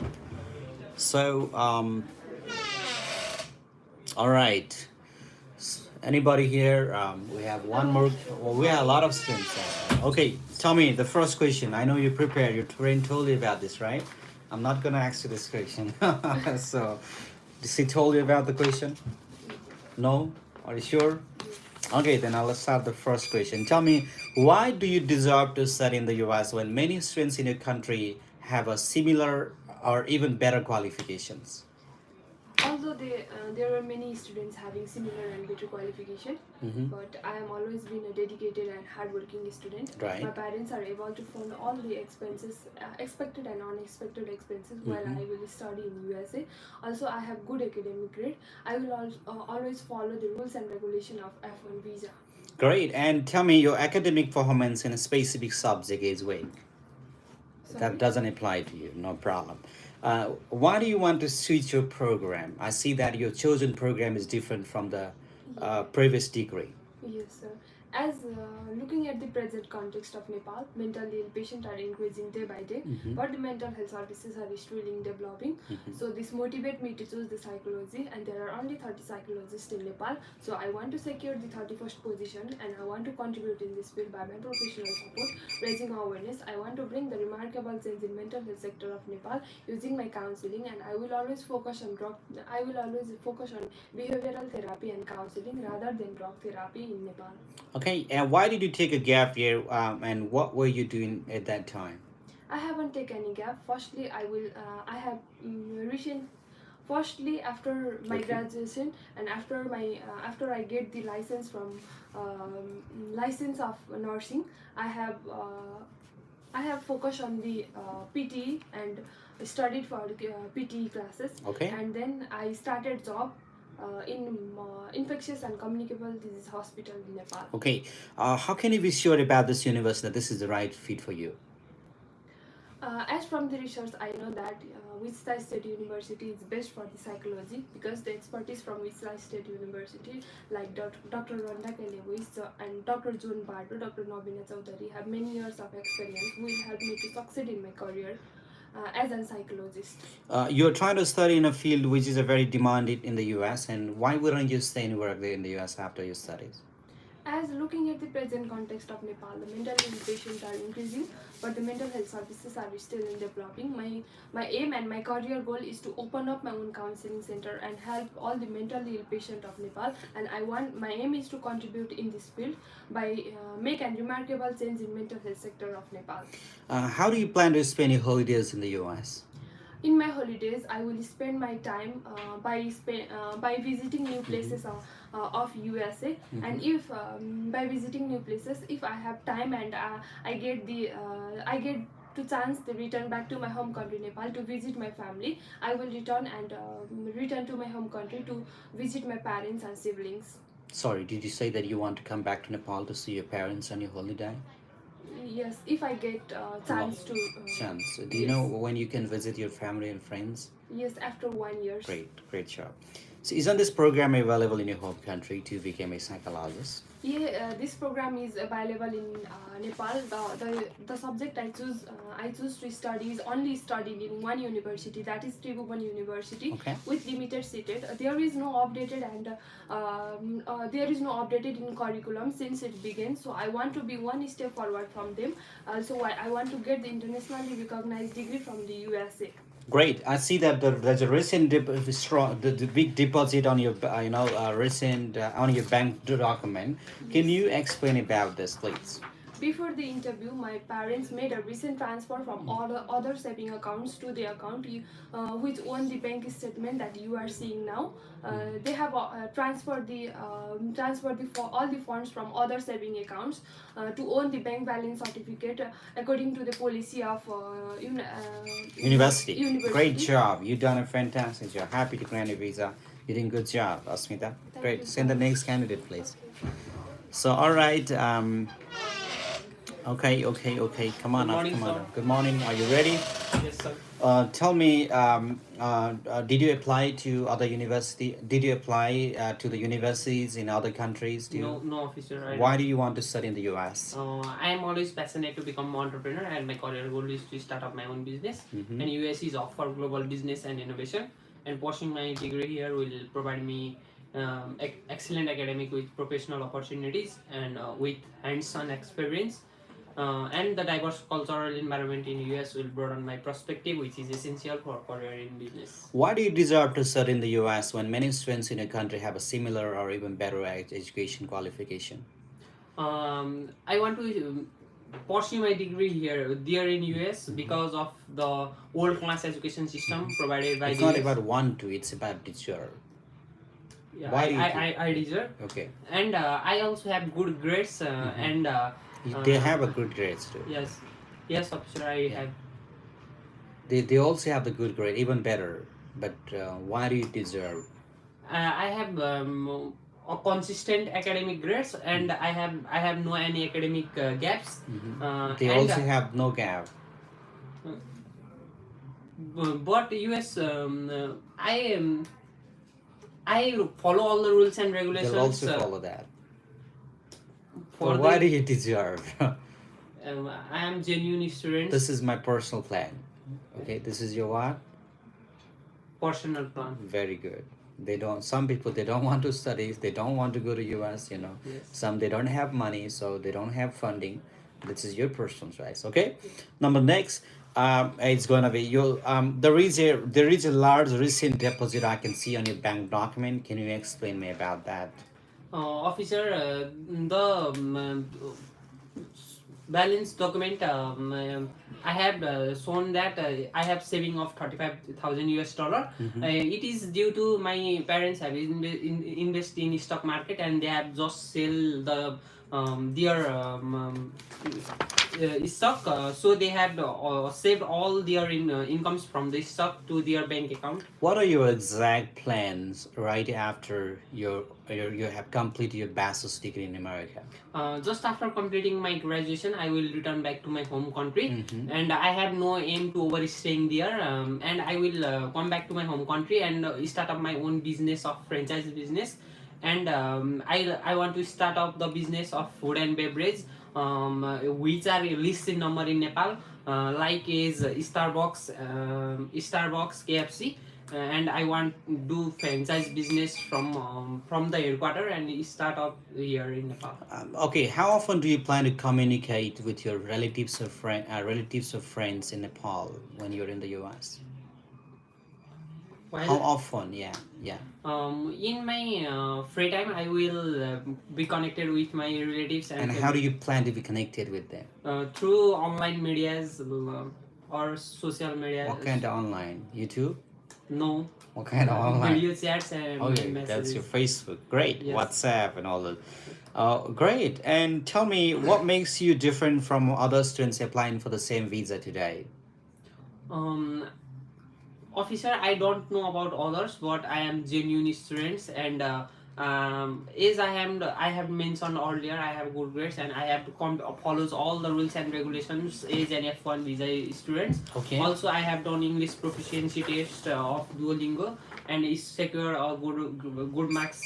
So, all right. Anybody here? We have one more. Well, we have a lot of students. Okay, tell me the first question. I know you prepared. Your friend told you about this, right? I'm not gonna ask you this question. So, did she told you about the question? No? Are you sure? Okay, then I'll start the first question. Tell me, why do you deserve to study in the US when many students in your country have a similar or even better qualifications? Although there are many students having similar and better qualification, but I am always been a dedicated and hardworking student. Right. My parents are able to fund all the expenses, expected and unexpected expenses, while I will study in USA. Also, I have good academic grade. I will always follow the rules and regulation of F1 visa. Great. And tell me, your academic performance in a specific subject is weak. Sorry? That doesn't apply to you, no problem. Why do you want to switch your program? I see that your chosen program is different from the previous degree. Yes, sir. As looking at the present context of Nepal, mentally ill patients are increasing day by day, but the mental health services are still in developing. So this motivates me to choose the psychology, and there are only 30 psychologists in Nepal. So I want to secure the 31st position, and I want to contribute in this field by my professional support, raising awareness. I want to bring the remarkable change in mental health sector of Nepal using my counseling, and I will always focus on behavioral therapy and counseling rather than drug therapy in Nepal. Okay, and why did you take a gap year and what were you doing at that time? I haven't taken any gap. Firstly, I have Firstly, after my graduation and after I get the license from license of nursing, I have focused on the PT and studied for PT classes. Okay. And then I started job in infectious and communicable disease hospital in Nepal. Okay, how can you be sure about this university that this is the right fit for you? As from the research, I know that Wisla State University is best for the psychology because the expertise from Wisla State University, like Dr. Randa Kelewis and Dr. June Bardo, Dr. Nobina Chaudhary, have many years of experience, will help me to succeed in my career as a psychologist. You're trying to study in a field which is a very demanded in the US, and why wouldn't you stay and work there in the US after your studies? As looking at the present context of Nepal, the mental health patients are increasing, but the mental health services are still in developing. My aim and my career goal is to open up my own counseling center and help all the mentally ill patients of Nepal. And my aim is to contribute in this field by make a remarkable change in mental health sector of Nepal. How do you plan to spend your holidays in the US? In my holidays, I will spend my time by visiting new places of USA, and if by visiting new places, if I have time and I get to chance to return back to my home country Nepal to visit my family, I will return to my home country to visit my parents and siblings. Sorry, did you say that you want to come back to Nepal to see your parents on your holiday? Yes, if I get chance to. Chance. Do you know when you can visit your family and friends? Yes, after 1 year. Great job. So isn't this program available in your home country to become a psychologist? Yeah, this program is available in Nepal. The subject I choose to study is only studied in one university, that is Tribhuvan University, with limited seated. There is no updated in curriculum since it began. So I want to be one step forward from them. So I want to get the internationally recognized degree from the USA. Great. I see that there's a recent the big deposit on your recent on your bank document. Can you explain about this, please? Before the interview, my parents made a recent transfer from all the other saving accounts to the account which own the bank statement that you are seeing now. They have transferred all the funds from other saving accounts to own the bank balance certificate according to the policy of University. Great job. You've done a fantastic job. Happy to grant a visa. You're doing good job, Asmita. Thank Great. you Send so the much. next candidate, please. So, all right. Okay. Come on Good up. morning, Come on sir. up. Good morning. Are you ready? Yes, sir. Tell me, did you apply to other university? Did you apply to the universities in other countries? No, officer. Why do you want to study in the US? I am always passionate to become an entrepreneur, and my career goal is to start up my own business. Mhm. And US is offer global business and innovation. And pursuing my degree here will provide me excellent academic with professional opportunities and with hands-on experience. And the diverse cultural environment in US will broaden my perspective, which is essential for career in business. Why do you deserve to study in the US when many students in your country have a similar or even better education qualification? I want to pursue my degree there in US because of the world class education system provided by It's the not US. about want to, it's about deserve. Yeah, Why do you I deserve, Okay. and I also have good grades and They have a good grades too. yes, officer, I Yeah. have. They also have the good grade, even better. But why do you deserve? I have a consistent academic grades, and I have no any academic gaps. They And also have no gap. but US I follow all the rules and regulations. They'll also follow that. For But why the- do you deserve? I am genuine student. This is my personal plan. Okay, this is your what? Personal plan. Very good. They don't. Some people they don't want to study. They don't want to go to US. You know. Yes. Some they don't have money, so they don't have funding. This is your personal choice. Okay. Number next. It's gonna be you. There is a large recent deposit I can see on your bank document. Can you explain me about that? Officer, the balance document I have shown that I have saving of 35,000 US dollar. It is due to my parents have invest in stock market, and they have just sell the their stock, so they have saved all their incomes from the stock to their bank account. What are your exact plans right after you have completed your bachelor's degree in America? Just after completing my graduation, I will return back to my home country, and I have no aim to overstaying there. And I will come back to my home country and start up my own business of franchise business. And I want to start up the business of food and beverage, which are listed number in Nepal, like is Starbucks, KFC. And I want to do franchise business from the headquarter and start up here in Nepal. Okay, how often do you plan to communicate with your relatives or friends in Nepal when you're in the US? How often? Yeah. In my free time, I will be connected with my relatives And how do you plan to be connected with them? through online medias or social media. What kind of online? YouTube? No. What kind of online? Video chats and Okay, messages. that's your Facebook. Great. Yes. WhatsApp and all that. Great. And tell me, what makes you different from other students applying for the same visa today? Officer, I don't know about others, but I am genuine students, and as I have mentioned earlier, I have good grades and I have to follows all the rules and regulations as an F1 visa students. Okay. Also, I have done English proficiency test of Duolingo and is secure good marks.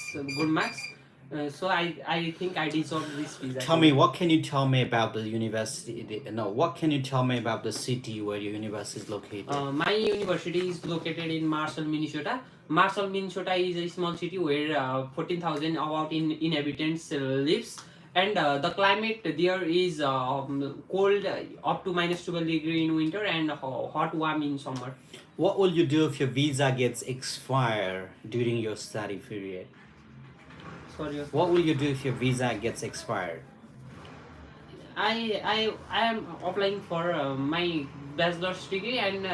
So I think I deserve this visa. Tell me, what can you tell me about the university? What can you tell me about the city where your university is located? My university is located in Marshall, Minnesota. Marshall, Minnesota is a small city where 14,000 about inhabitants lives, and the climate there is cold up to minus 12 degree in winter and hot warm in summer. What will you do if your visa gets expired during your study period? Sorry. What will you do if your visa gets expired? I am applying for my bachelor's degree, and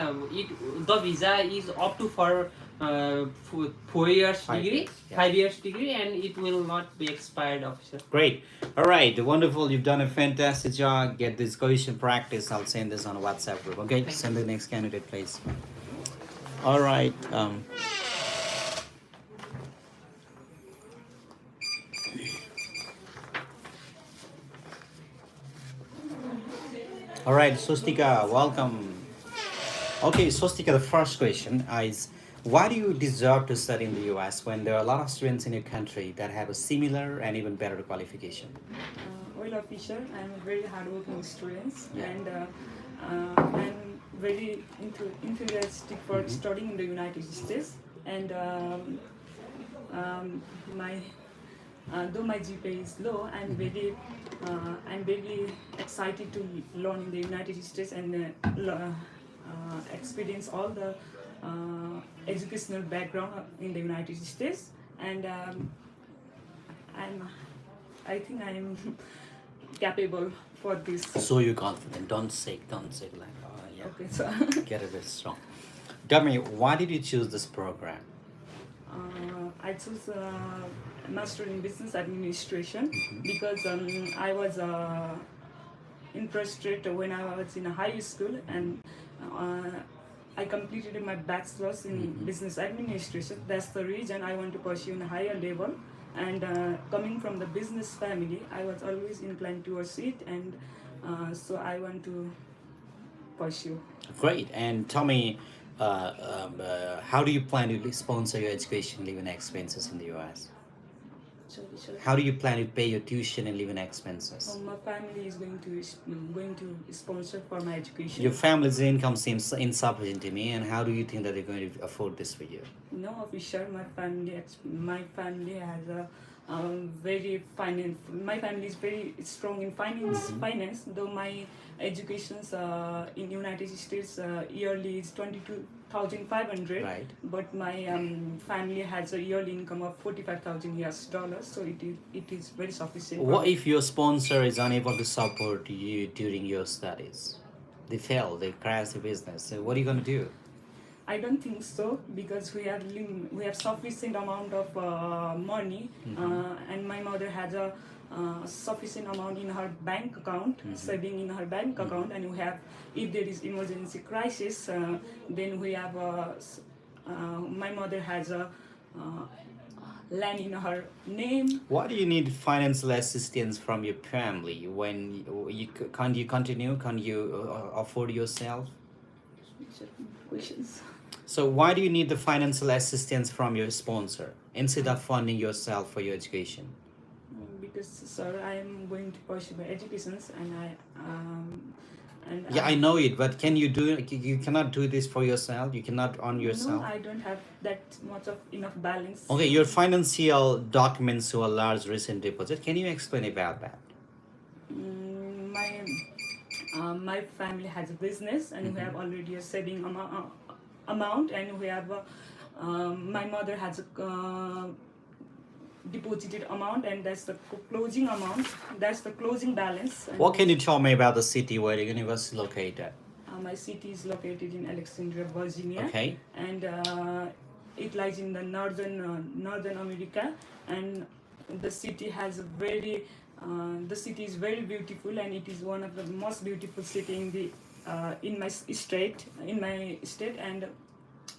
the visa is up to for 4 years 5 degree, years, yeah. 5 years degree, and it will not be expired, officer. Great. All right. Wonderful. You've done a fantastic job. Get this question practice. I'll send this on a WhatsApp group. Okay. Send the next candidate, please. All right. All right, Swastika, welcome. Okay, Swastika, the first question is why do you deserve to study in the US when there are a lot of students in your country that have a similar and even better qualification? Well, official, I'm a very hardworking students, Yeah. and I'm very enthusiastic for studying in the United States. And my though my GPA is low, I'm very excited to learn in the United States and experience all the educational background in the United States. And I think I'm capable for this. So you're confident. Don't say like, oh, yeah. Okay, so Get a bit strong. Tell me, why did you choose this program? I chose Master in Business Administration because I was interested when I was in high school, and I completed my bachelor's in business administration. That's the reason I want to pursue in a higher level. And coming from the business family, I was always inclined towards it, and so I want to pursue. Great. And tell me, how do you plan to sponsor your education and living expenses in the US? Sorry. How do you plan to pay your tuition and living expenses? My family is going to sponsor for my education. Your family's income seems insufficient to me, and how do you think that they're going to afford this for you? No, official. My family has a very finance. My family is very strong in finance. Though my educations in United States yearly is 22,500. Right. But my family has a yearly income of 45,000 US dollars. So it is very sufficient. What if your sponsor is unable to support you during your studies? They fail, they crash the business. So what are you going to do? I don't think so, because we have sufficient amount of money, and my mother has a sufficient amount in her bank account, saving in her bank account, and we have, if there is emergency crisis, then we have my mother has a land in her name. Why do you need financial assistance from your family when can't you continue? Can't you afford yourself? Questions. So why do you need the financial assistance from your sponsor instead of funding yourself for your education? Because, sir, I am going to pursue my educations, and Yeah, I know it, but can you do? You cannot do this for yourself. You cannot earn yourself. No, I don't have that much of enough balance. Okay, your financial documents show a large recent deposit. Can you explain about that? My family has a business, and we have already a saving amount, and we have my mother has a deposited amount, and that's the closing amount. That's the closing balance. And What can you tell me about the city where the university is located? my city is located in Alexandria, Virginia. Okay. And it lies in the northern America, and the city has a very the city is very beautiful, and it is one of the most beautiful city in my state, and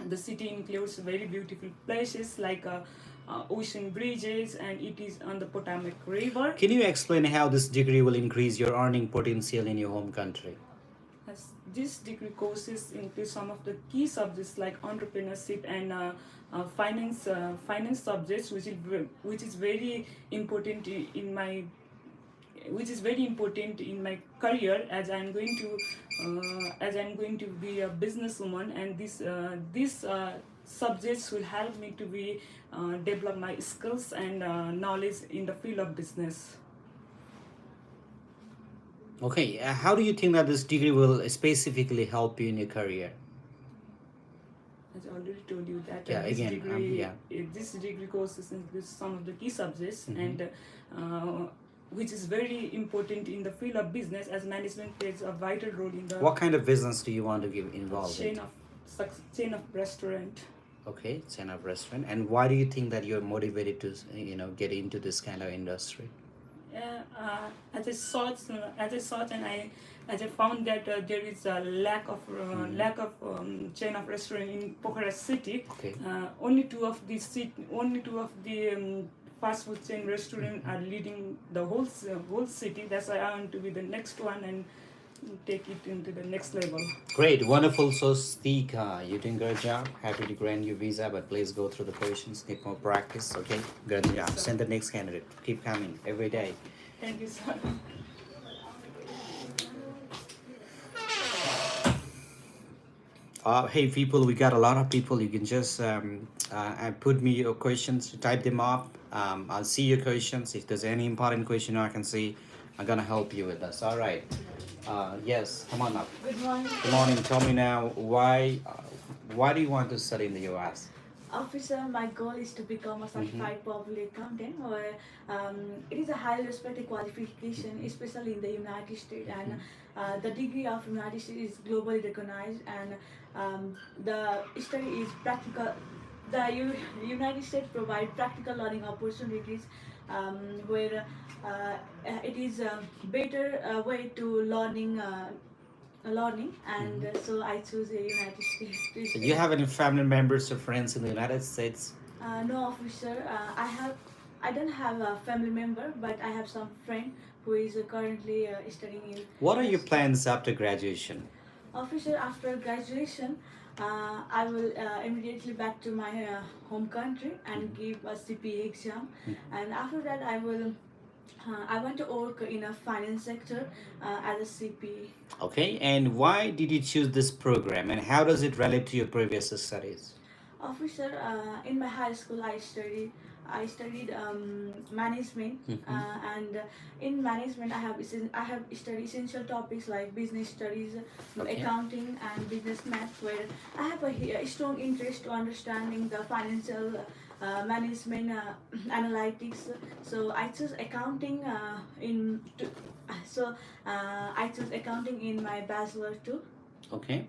the city includes very beautiful places like ocean bridges, and it is on the Potomac River. Can you explain how this degree will increase your earning potential in your home country? This degree courses include some of the key subjects like entrepreneurship and finance subjects, which is very important in my career, as I'm going to be a businesswoman, and these subjects will help me to develop my skills and knowledge in the field of business. Okay, how do you think that this degree will specifically help you in your career? As I already told you that Yeah, this degree courses includes some of the key subjects, and which is very important in the field of business, as management plays a vital role in the What kind of business do you want to get involved in? chain of restaurant. Okay, chain of restaurant. And why do you think that you're motivated to get into this kind of industry? As I searched, and as I found that there is a lack of chain of restaurant in Pokhara city. Okay. Only two of the fast food chain restaurant are leading the whole city. That's why I want to be the next one, and take it into the next level. Great, wonderful. So, Stika, you're doing a great job. Happy to grant you visa, but please go through the questions. Need more practice, okay? Good job. sir. Send the next candidate. Keep coming every day. Thank you, sir. Hey, people, we got a lot of people. You can just put me your questions, type them up. I'll see your questions. If there's any important question I can see, I'm gonna help you with this. All right. Yes, come on up. Good morning. Good morning. Tell me now, why do you want to study in the U.S.? Officer, my goal is to become a certified public accountant, where it is a highly respected qualification, especially in the United States, and the degree of United States is globally recognized, and the study is practical. The United States provide practical learning opportunities, where it is a better way to learning, and so I choose the United States. to Do study. you have any family members or friends in the United States? No, officer. I don't have a family member, but I have some friend who is currently studying in. What are your plans after graduation? Officer, after graduation, I will immediately back to my home country and give a CPA exam, and after that I want to work in a finance sector as a CPA. Okay, and why did you choose this program, and how does it relate to your previous studies? Officer, in my high school, I studied management, and in management, I have studied essential topics like business studies, Okay. accounting, and business math, where I have a strong interest to understanding the financial management analytics. So I chose accounting I chose accounting in my bachelor too. Okay.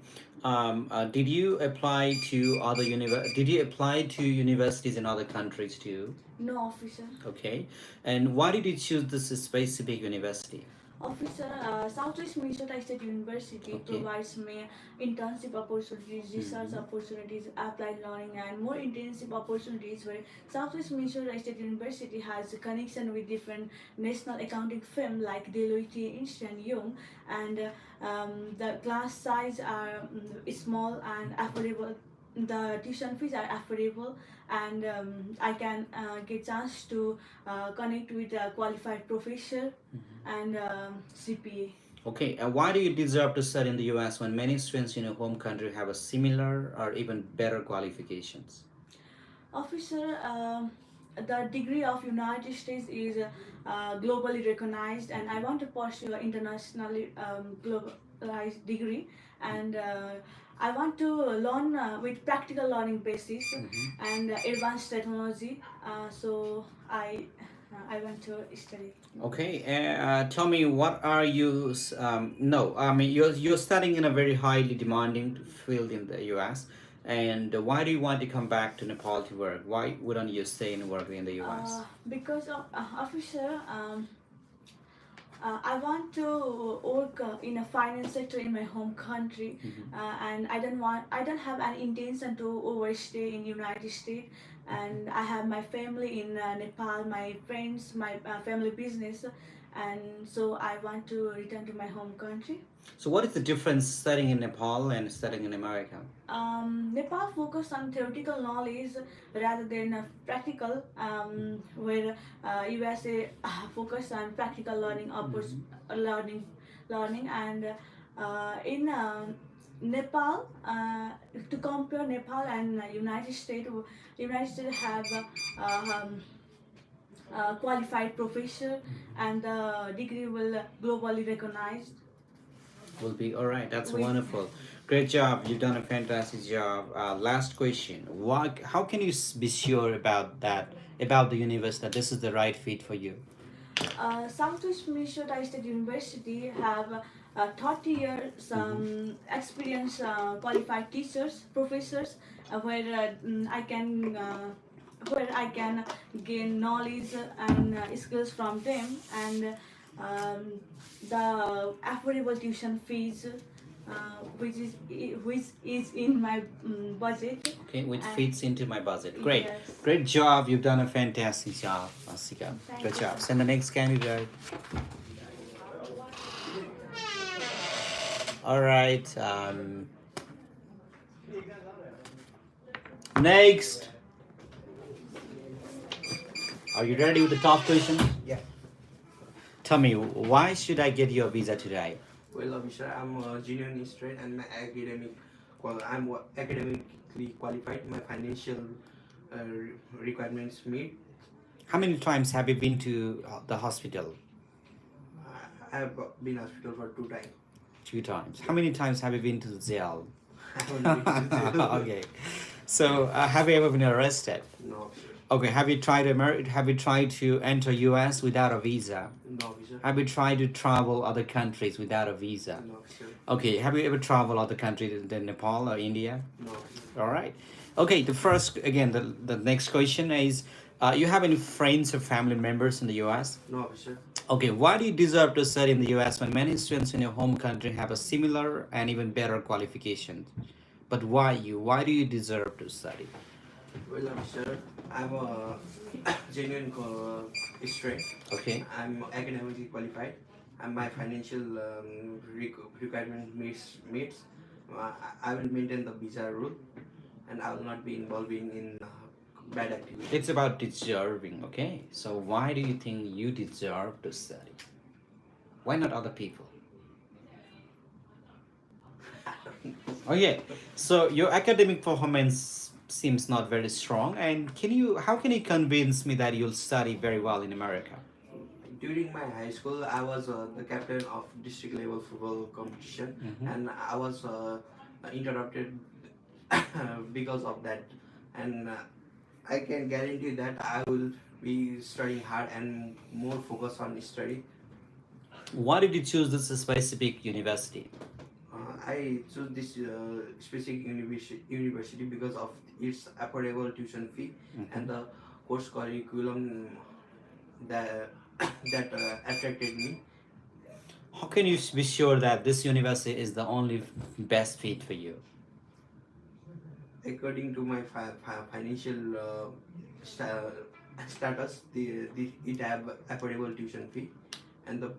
Did you apply to Did you apply to universities in other countries too? No, officer. Okay. And why did you choose this specific university? Officer, Southwest Minnesota State University Okay. provides me internship opportunities, research opportunities, applied learning, and more intensive opportunities. Where Southwest Minnesota State University has a connection with different national accounting firms like Deloitte, Ernst and Young, and the class size are small and affordable. The tuition fees are affordable, and I can get chance to connect with a qualified professor and CPA. Okay, and why do you deserve to study in the US when many students in your home country have a similar or even better qualifications? Officer, the degree of United States is globally recognized, and I want to pursue an internationally globalized degree, and I want to learn with practical learning basis and advanced technology. So I want to study. Okay, tell me, what are you? No, I mean you're studying in a very highly demanding field in the U.S. And why do you want to come back to Nepal to work? Why wouldn't you stay and work in the U.S.? Because of officer, I want to work in a finance sector in my home country, and I don't have any intention to overstay in United States. And I have my family in Nepal, my friends, my family business, and so I want to return to my home country. So, what is the difference studying in Nepal and studying in America? Nepal focus on theoretical knowledge rather than practical, where USA focus on practical learning, learning, and in Nepal, to compare Nepal and United States have qualified professor, and the degree will globally recognized. Will be all right. That's wonderful. Great job. You've done a fantastic job. Last question. How can you be sure about the university that this is the right fit for you? Southwest Minnesota State University have 30 years experience qualified teachers, professors, where I can gain knowledge and skills from them, and the affordable tuition fees, which is in my budget. Okay, which And- fits into my budget. Great. Yes. Great job. You've done a fantastic job, Asika. Thank Good you. job. Send the next candidate. All right. Next. Are you ready with the top question? Yeah. Tell me, why should I get you a visa today? Well, Abhishek, I'm a genuine student and my academically qualified. My financial requirements meet. How many times have you been to the hospital? I have been hospital for 2 times. 2 times. How many times have you been to the jail? I haven't been to jail. Okay. So, have you ever been arrested? No, sir. Okay. Have you tried Have you tried to enter U.S. without a visa? No, sir. Have you tried to travel other countries without a visa? No, sir. Okay. Have you ever traveled other countries than Nepal or India? No, sir. All right. Okay. The next question is, you have any friends or family members in the U.S.? No, sir. Okay, why do you deserve to study in the US when many students in your home country have a similar and even better qualification? But why you? Why do you deserve to study? Well, sir, I'm a genuine student. Okay. I'm academically qualified, and my financial requirement meets. I will maintain the visa rule, and I will not be involving in bad activities. It's about deserving, okay? So why do you think you deserve to study? Why not other people? Okay, so your academic performance seems not very strong, and how can you convince me that you'll study very well in America? During my high school, I was the captain of district level football competition, and I was interrupted because of that. And I can guarantee that I will be studying hard and more focused on study. Why did you choose this specific university? I chose this specific university because of its affordable tuition fee and the course curriculum that attracted me. How can you be sure that this university is the only best fit for you? According to my financial status, it have affordable tuition fee, and the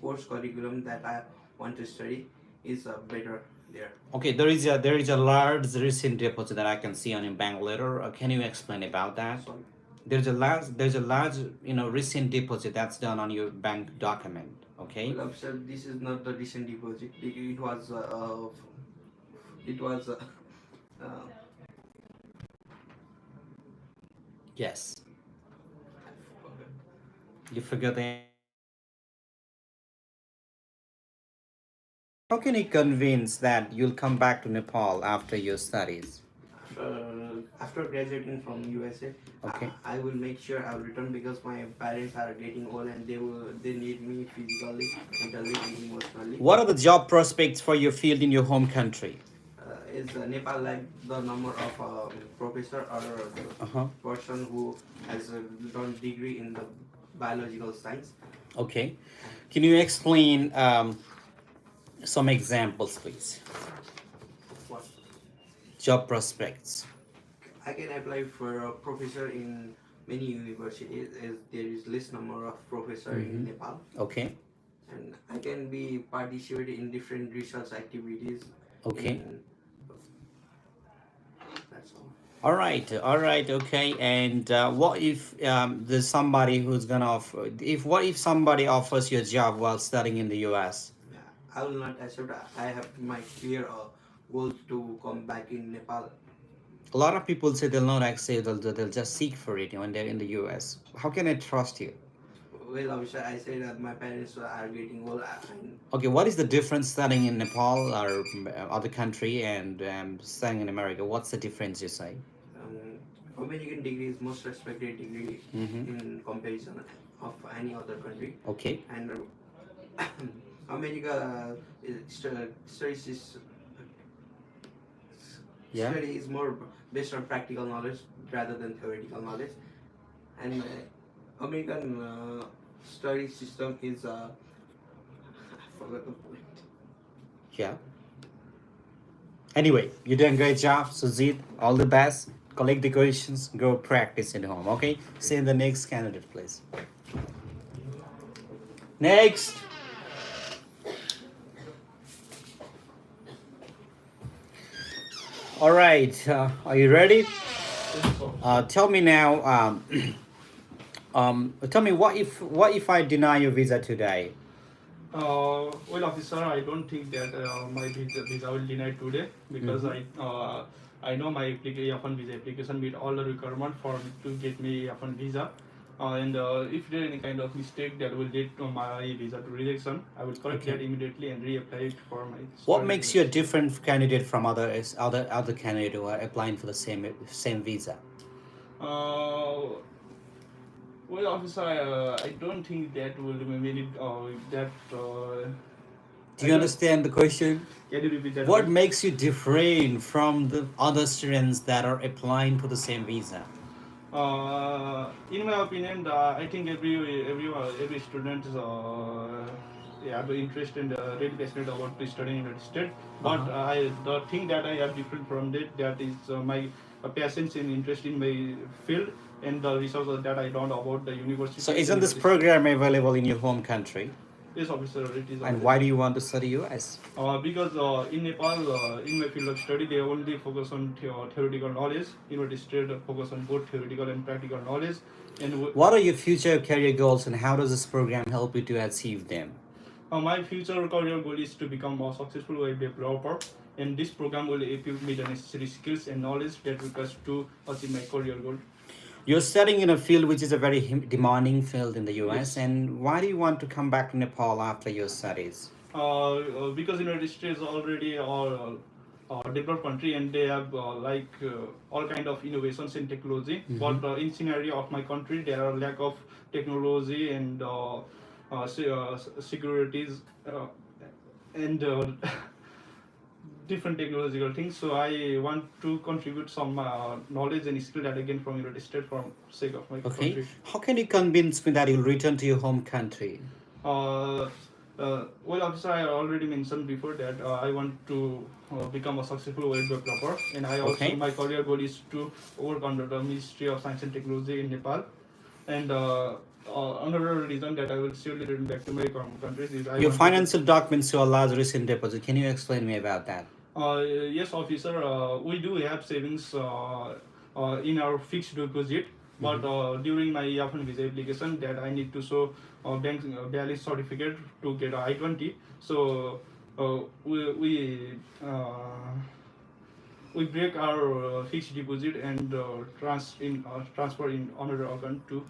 course curriculum that I want to study is better there. Okay, there is a large recent deposit that I can see on your bank letter. Can you explain about that? Sorry. There's a large recent deposit that's done on your bank document. Okay. Well, sir, this is not the recent deposit. It was Yes. You forgot the. How can you convince that you'll come back to Nepal after your studies? after graduating from USA. Okay. I will make sure I'll return because my parents are getting old and they need me physically, mentally, and emotionally. What are the job prospects for your field in your home country? Is Nepal like the number of professor or person who has done degree in the biological science? Okay. Can you explain some examples, please? What? Job prospects. I can apply for a professor in many universities as there is less number of professor in Nepal. Okay. And I can be participate in different research activities. Okay. That's all. All right, okay. And what if there's somebody who's gonna offer? What if somebody offers you a job while studying in the U.S.? Yeah, I will not accept. I have my clear goal to come back in Nepal. A lot of people say they'll not accept. They'll just seek for it when they're in the U.S. How can I trust you? Well, obviously, I say that my parents are getting old. Okay, what is the difference studying in Nepal or other country and studying in America? What's the difference, you say? American degree is most respected degree in comparison of any other country. Okay. And America studies is study is more based on practical knowledge rather than theoretical knowledge. And American study system is I forgot the point. Yeah. Anyway, you're doing a great job, Sujit. All the best. Collect the questions. Go practice at home. Okay. See the next candidate, please. Next. All right, are you ready? Tell me now. Tell me what if I deny your visa today? Well, officer, I don't think that my visa will deny today because I know my F1 visa application meet all the requirement for to get me F1 visa. And if there any kind of mistake that will lead to my visa to rejection, I will correct Okay. that immediately and reapply it for my. What study makes you a visas. different candidate from other candidate who are applying for the same visa? Uh, well, officer, I don't think that will maybe that. Do you understand the question? Can you repeat that? What please? makes you different from the other students that are applying for the same visa? In my opinion, I think every student is have interest and really passionate about to study in United States. But the thing that I have different from that is my passion and interest in my field and the resources that I don't about the university. So isn't and this United program available in your home country? Yes, officer, it is. And why do you want to study US? Because in Nepal, in my field of study, they only focus on theoretical knowledge. United States focus on both theoretical and practical knowledge. And What are your future career goals and how does this program help you to achieve them? my future career goal is to become a successful web developer, and this program will equip me the necessary skills and knowledge that requires to achieve my career goal. You're studying in a field which is a very demanding field in the US, Yes. and why do you want to come back to Nepal after your studies? Because United States already developed country and they have all kind of innovations in technology. But in scenario of my country, there are lack of technology and securities and different technological things. So I want to contribute some knowledge and skill that I gain from United States for sake of my Okay. country. How can you convince me that you'll return to your home country? Well, officer, I already mentioned before that I want to become a successful web developer, and I also Okay. my career goal is to work under the Ministry of Science and Technology in Nepal. And another reason that I will surely return back to my country is I Your want financial documents show a large recent deposit. Can you explain me about that? Yes, officer. We do have savings in our fixed deposit, but during my F1 visa application, that I need to show bank balance certificate to get a I-20. So we break our fixed deposit and transfer in another account to.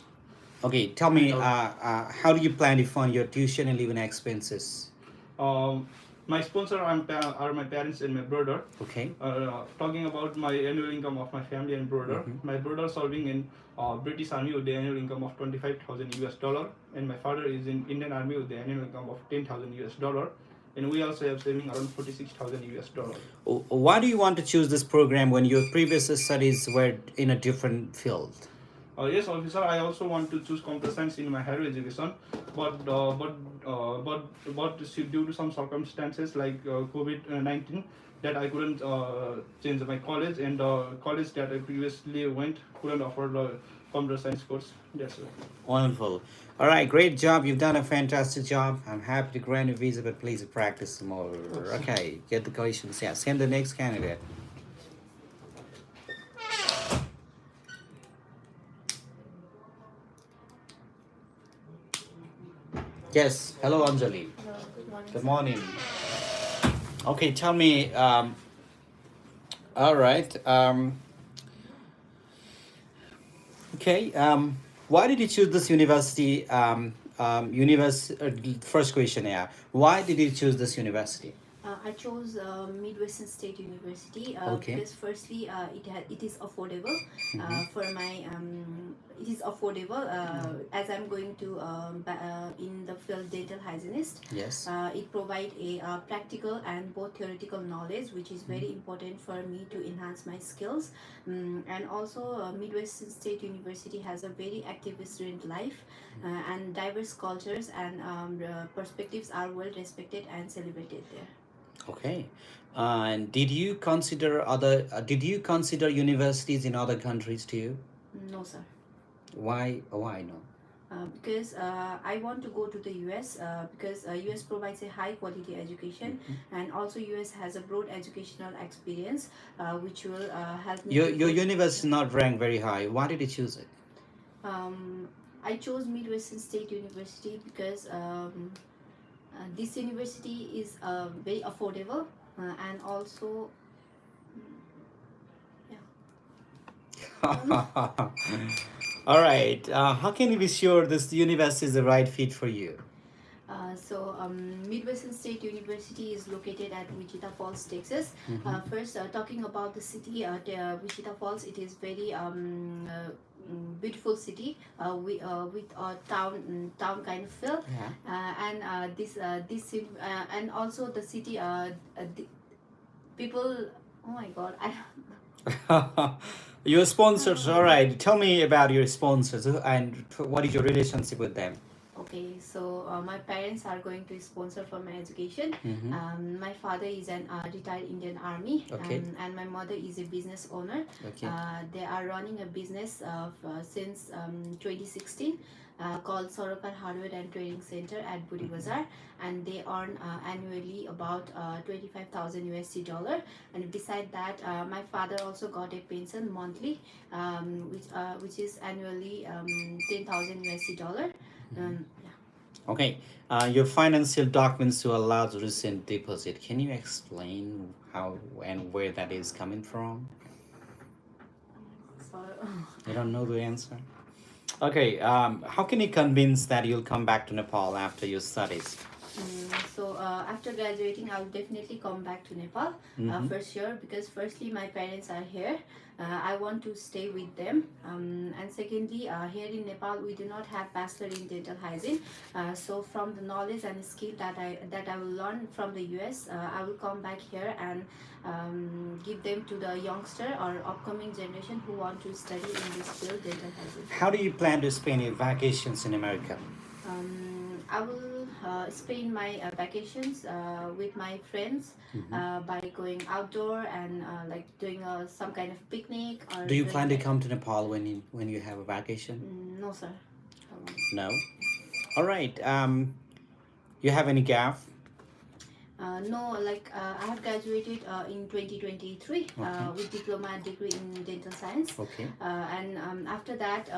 Okay, tell me, how do you plan to fund your tuition and living expenses? My sponsor are my parents and my brother. Okay. Talking about my annual income of my family and brother, my brother serving in British Army with the annual income of 25,000 US dollar, and my father is in Indian Army with the annual income of 10,000 US dollar, and we also have saving around 46,000 US dollar. Why do you want to choose this program when your previous studies were in a different field? Yes, officer. I also want to choose computer science in my higher education, but due to some circumstances like COVID-19, that I couldn't change my college, and college that I previously went couldn't offer the computer science course. That's it. Wonderful. All right, great job. You've done a fantastic job. I'm happy to grant a visa, but please practice some more. Okay, get the questions. Yeah, send the next candidate. Yes. Hello, Anjali. Hello, good morning. Good morning. Okay, tell me. All right. Okay. Why did you choose this university? First question, yeah. Why did you choose this university? I chose Midwestern State University Okay. because firstly it is affordable for my it is affordable as I'm going to in the field dental hygienist. Yes. It provides a practical and both theoretical knowledge which is very important for me to enhance my skills. And also Midwestern State University has a very active student life and diverse cultures and perspectives are well respected and celebrated there. Okay. And did you consider universities in other countries too? No, sir. Why no? Because I want to go to the US because US provides a high quality education, and also US has a broad educational experience which will help me Your to your go. university is not ranked very high. Why did you choose it? I chose Midwestern State University because this university is very affordable and also All right. How can you be sure this university is the right fit for you? Midwestern State University is located at Wichita Falls, Texas. First, talking about the city, Wichita Falls, it is very beautiful city with a town kind of feel, and and also the city, the people. Oh my God, Your sponsors, all right. Tell me about your sponsors and what is your relationship with them? Okay, so my parents are going to sponsor for my education. My father is an retired Indian Army, Okay. and my mother is a business owner. Okay. They are running a business since 2016 called Sorokar Hardware and Trading Center at Buri Bazaar, and they earn annually about 25,000 USD dollar. And beside that, my father also got a pension monthly, which is annually 10,000 USD dollar. Okay. Your financial documents to allow the recent deposit. Can you explain how and where that is coming from? So, You don't know the answer? Okay. How can you convince that you'll come back to Nepal after your studies? After graduating, I'll definitely come back to Nepal for sure, because firstly my parents are here. I want to stay with them, and secondly, here in Nepal we do not have bachelor in dental hygiene. So from the knowledge and skill that I will learn from the US, I will come back here and give them to the youngster or upcoming generation who want to study in this field, dental hygiene. How do you plan to spend your vacations in America? I will spend my vacations with my friends by going outdoor and like doing some kind of picnic. Or Do you doing plan to like- come to Nepal when you have a vacation? No, sir. I won't. No. All right. You have any gaff? No, like I have graduated in 2023 Okay. with diploma degree in dental science. Okay. And after that,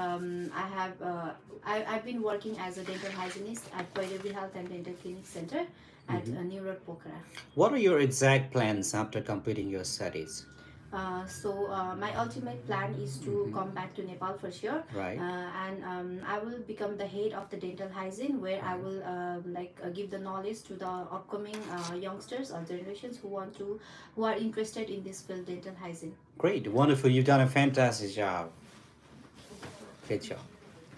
I've been working as a dental hygienist at Koirevi Health and Dental Clinic Center at New Road, Pokhara. What are your exact plans after completing your studies? My ultimate plan is to come back to Nepal for sure. Right. And I will become the head of the dental hygiene, where I will give the knowledge to the upcoming youngsters or generations who are interested in this field, dental hygiene. Great. Wonderful. You've done a fantastic job. Great job.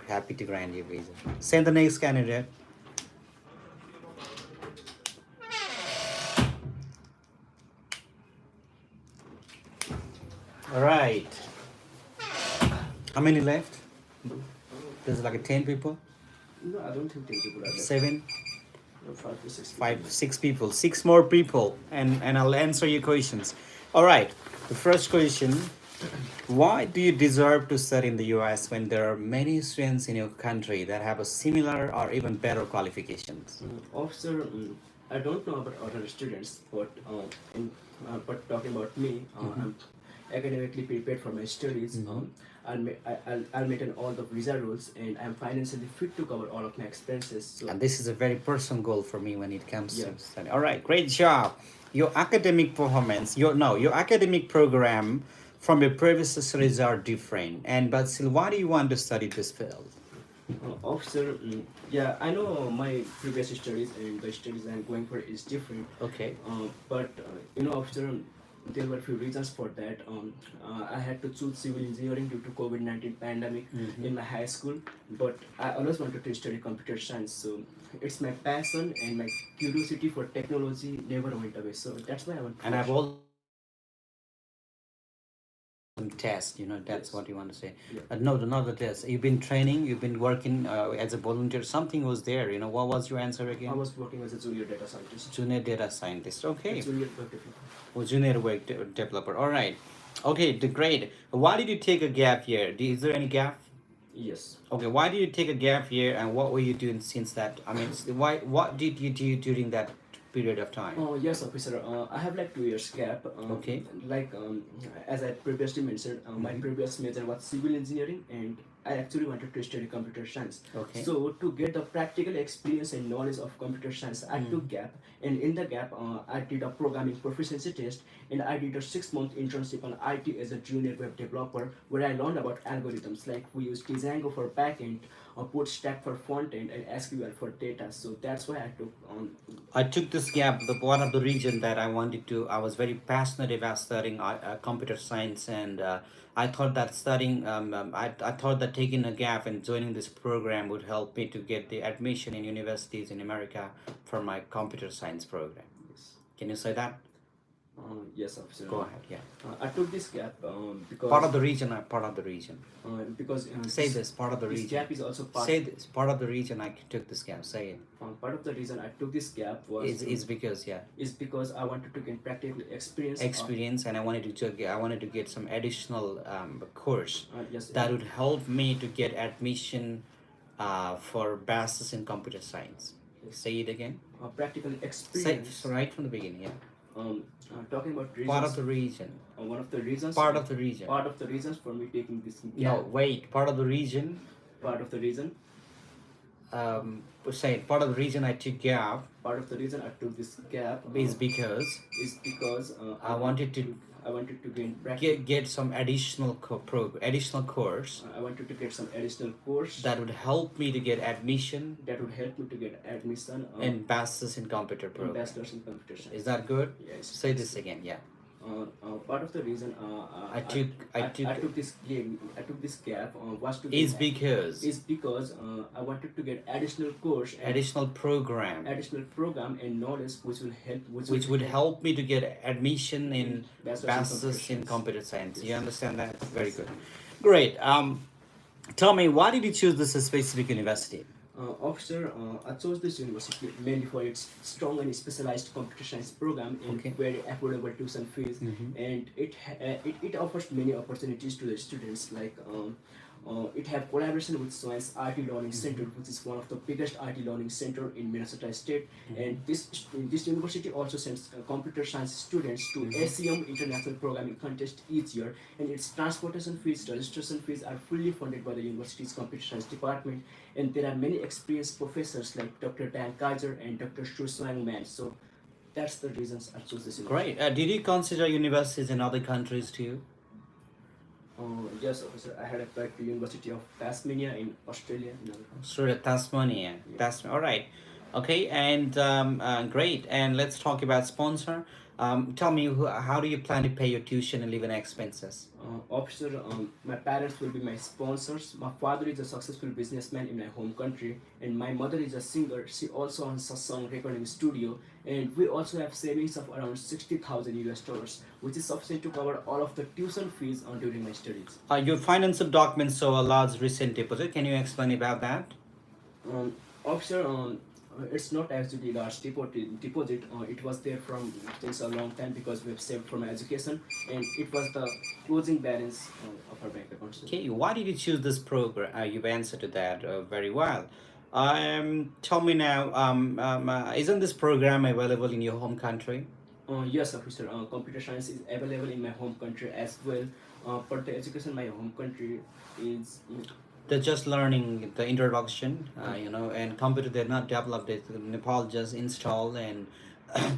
Happy to grant you visa. Send the next candidate. All right. How many left? There's like 10 people? No, I don't think 10 people are there. 7? 5 to 6 people. 5, 6 people. 6 more people. And I'll answer your questions. All right. The first question. Why do you deserve to study in the US when there are many students in your country that have a similar or even better qualifications? Officer, I don't know about other students, but but talking about me, I'm academically prepared for my studies. I'll maintain all the visa rules, and I'm financially fit to cover all of my expenses. So And this is a very personal goal for me when it comes Yeah. to study. All right, great job. Your academic performance, your academic program from your previous studies are different. But still, why do you want to study this field? officer, yeah, I know my previous studies and the studies I'm going for is different. Okay. But officer, there were few reasons for that. I had to choose civil engineering due to COVID-19 pandemic in my high school, but I always wanted to study computer science. So it's my passion, and my curiosity for technology never went away. So that's why I want. And I've all test, that's Yes. what you want to say. Yeah. No, not the test. You've been training, you've been working as a volunteer. Something was there. What was your answer again? I was working as a junior data scientist. Junior data scientist. Okay. Junior web developer. Junior web developer. All right. Okay, great. Why did you take a gap year? Is there any gap? Yes. Okay, why did you take a gap year, and what were you doing since that? I mean, why? What did you do during that period of time? Yes, officer. I have like 2 years gap. Okay. Like as I previously mentioned, my previous major was civil engineering, and I actually wanted to study computer science. Okay. So to get the practical experience and knowledge of computer science, I took gap, and in the gap, I did a programming proficiency test, and I did a 6-month internship on IT as a junior web developer, where I learned about algorithms like we use Django for backend, Bootstrap for front end, and SQL for data. So that's why I took on. I took this gap. The one of the reason that I wanted to, I was very passionate about studying computer science, and I thought that studying, I thought that taking a gap and joining this program would help me to get the admission in universities in America for my computer science program. Yes. Can you say that? Yes, officer. Go ahead. Yeah. I took this gap because Part of the region. Part of the region. because Say this. Part of the this region. gap is also part. Say this. Part of the reason I took this gap. Say it. Part of the reason I took this gap was Is because yeah. is because I wanted to gain practical experience. And I wanted to get some additional course Yes. that would help me to get admission for bachelor's in computer science. Say it again. Practical Say experience. right from the beginning. Yeah. Talking about reasons. Part of the region. One of the reasons. Part of the region. Part of the reasons for me taking this gap. No, wait. Part of the region. Part of the reason. Say it. Part of the reason I took gap Part of the reason I took this gap is because I wanted to gain practical. get some additional additional course I wanted to get some additional course that would help me to get admission that would help me to get admission in bachelor's in computer program. bachelor's in computer science. Is that good? Yes. Say this again. Yeah. Part of the reason I took this gap was to is get, because I wanted to get additional course and additional program additional program and knowledge which will help which would help me to get admission in bachelor's in computer computer science. You Yes. understand that? Very good. Great. Tell me, why did you choose this specific university? Officer, I chose this university mainly for its strong and specialized computer science program and Okay. very affordable tuition fees, and it offers many opportunities to the students. Like it have collaboration with Science IT Learning Center, which is one of the biggest IT learning center in Minnesota State, and this university also sends computer science students to ACM International Programming Contest each year, and its transportation fees, registration fees are fully funded by the university's computer science department, and there are many experienced professors like Dr. Dan Kaiser and Dr. Shu Swang Man. So that's the reasons I chose this university. Great. Did you consider universities in other countries too? Yes, officer. I had applied to University of Tasmania in Australia. Sure, Tasmania. That's all right. Okay, and great. And let's talk about sponsor. Tell me, how do you plan to pay your tuition and living expenses? Officer, my parents will be my sponsors. My father is a successful businessman in my home country, and my mother is a singer. She also owns a song recording studio, and we also have savings of around $60,000, which is sufficient to cover all of the tuition fees during my studies. Your financial documents show a large recent deposit. Can you explain about that? Officer, it's not actually large deposit. It was there from since a long time because we have saved for my education, and it was the closing balance of our bank account. Okay, why did you choose this program? You've answered to that very well. Tell me now, isn't this program available in your home country? Yes, officer. Computer science is available in my home country as well. But the education in my home country is. They're just learning the introduction, and computer they're not developed. Nepal just install, and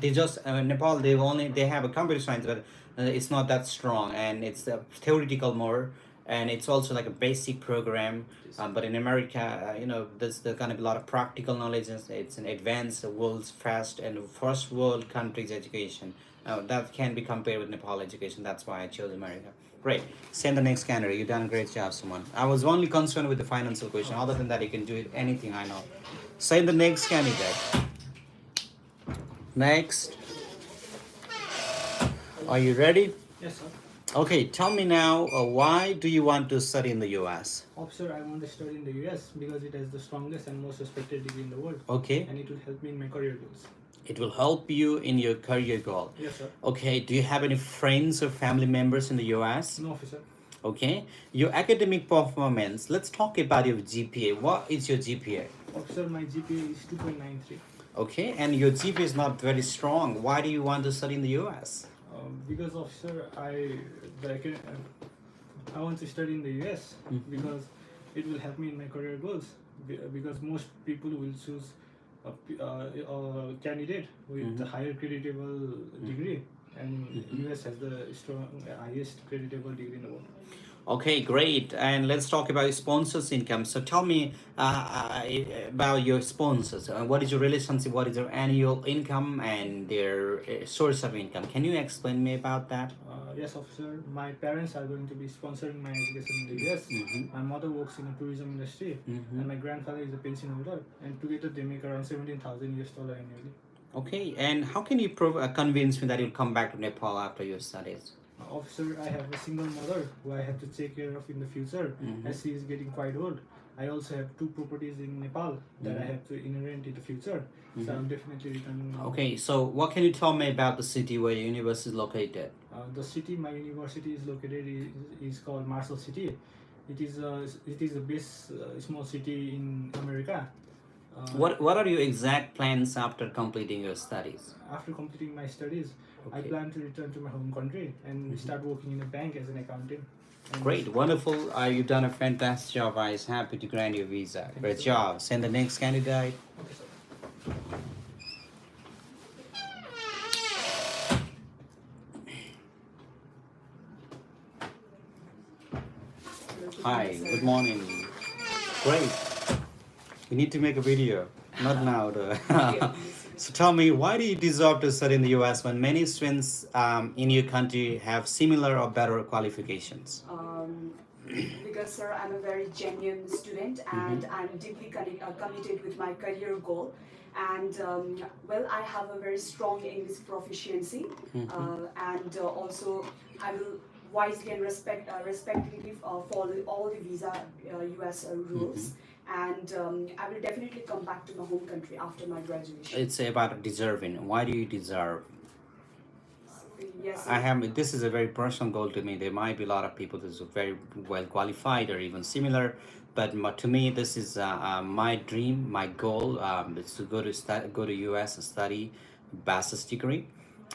they just Nepal they have a computer science, but it's not that strong, and it's theoretical more, and it's also like a basic program. But in America, there's gonna be a lot of practical knowledge. It's an advanced, world's fast and first world countries education. That can be compared with Nepal education. That's why I chose America. Great. Send the next candidate. You've done a great job, Suman. I was only concerned with the financial question. Other than that, you can do it anything I know. Send the next candidate. Next. Are you ready? Yes, sir. Okay, tell me now, why do you want to study in the US? Officer, I want to study in the US because it has the strongest and most respected degree in the world. Okay. And it will help me in my career goals. It will help you in your career goal. Yes, sir. Okay, do you have any friends or family members in the US? No, officer. Okay, your academic performance. Let's talk about your GPA. What is your GPA? Officer, my GPA is 2.93. Okay, and your GPA is not very strong. Why do you want to study in the US? Because officer, I want to study in the US because it will help me in my career goals. Because most people will choose a candidate with a higher creditable degree, and US has the highest creditable degree in the world. Okay, great. And let's talk about sponsors' income. So tell me about your sponsors. What is your relationship? What is your annual income and their source of income? Can you explain me about that? Yes, officer. My parents are going to be sponsoring my education in the US. My mother works in the tourism industry, and my grandfather is a pension holder. And together they make around 17,000 US dollar annually. Okay, and how can you convince me that you'll come back to Nepal after your studies? Officer, I have a single mother who I have to take care of in the future as she is getting quite old. I also have 2 properties in Nepal that I have to inherit in the future. So I'm definitely returning. Okay, so what can you tell me about the city where your university is located? The city my university is located is called Marshall City. It is the best small city in America. What are your exact plans after completing your studies? After completing my studies, I plan to return to my home country and start working in a bank as an accountant. Great, wonderful. You've done a fantastic job. I was happy to grant your visa. Great job. Send the next candidate. Okay, sir. Hi, good morning. Great. We need to make a video. Not now, though. So tell me, why do you deserve to study in the US when many students in your country have similar or better qualifications? Because sir, I'm a very genuine student and I'm deeply committed with my career goal. And well, I have a very strong English proficiency, and also I will wisely and respectively follow all the visa US rules. And I will definitely come back to my home country after my graduation. It's about deserving. Why do you deserve? Yes. I have. This is a very personal goal to me. There might be a lot of people that are very well qualified or even similar, but to me, this is my dream, my goal. Is to go to US and study bachelor's degree,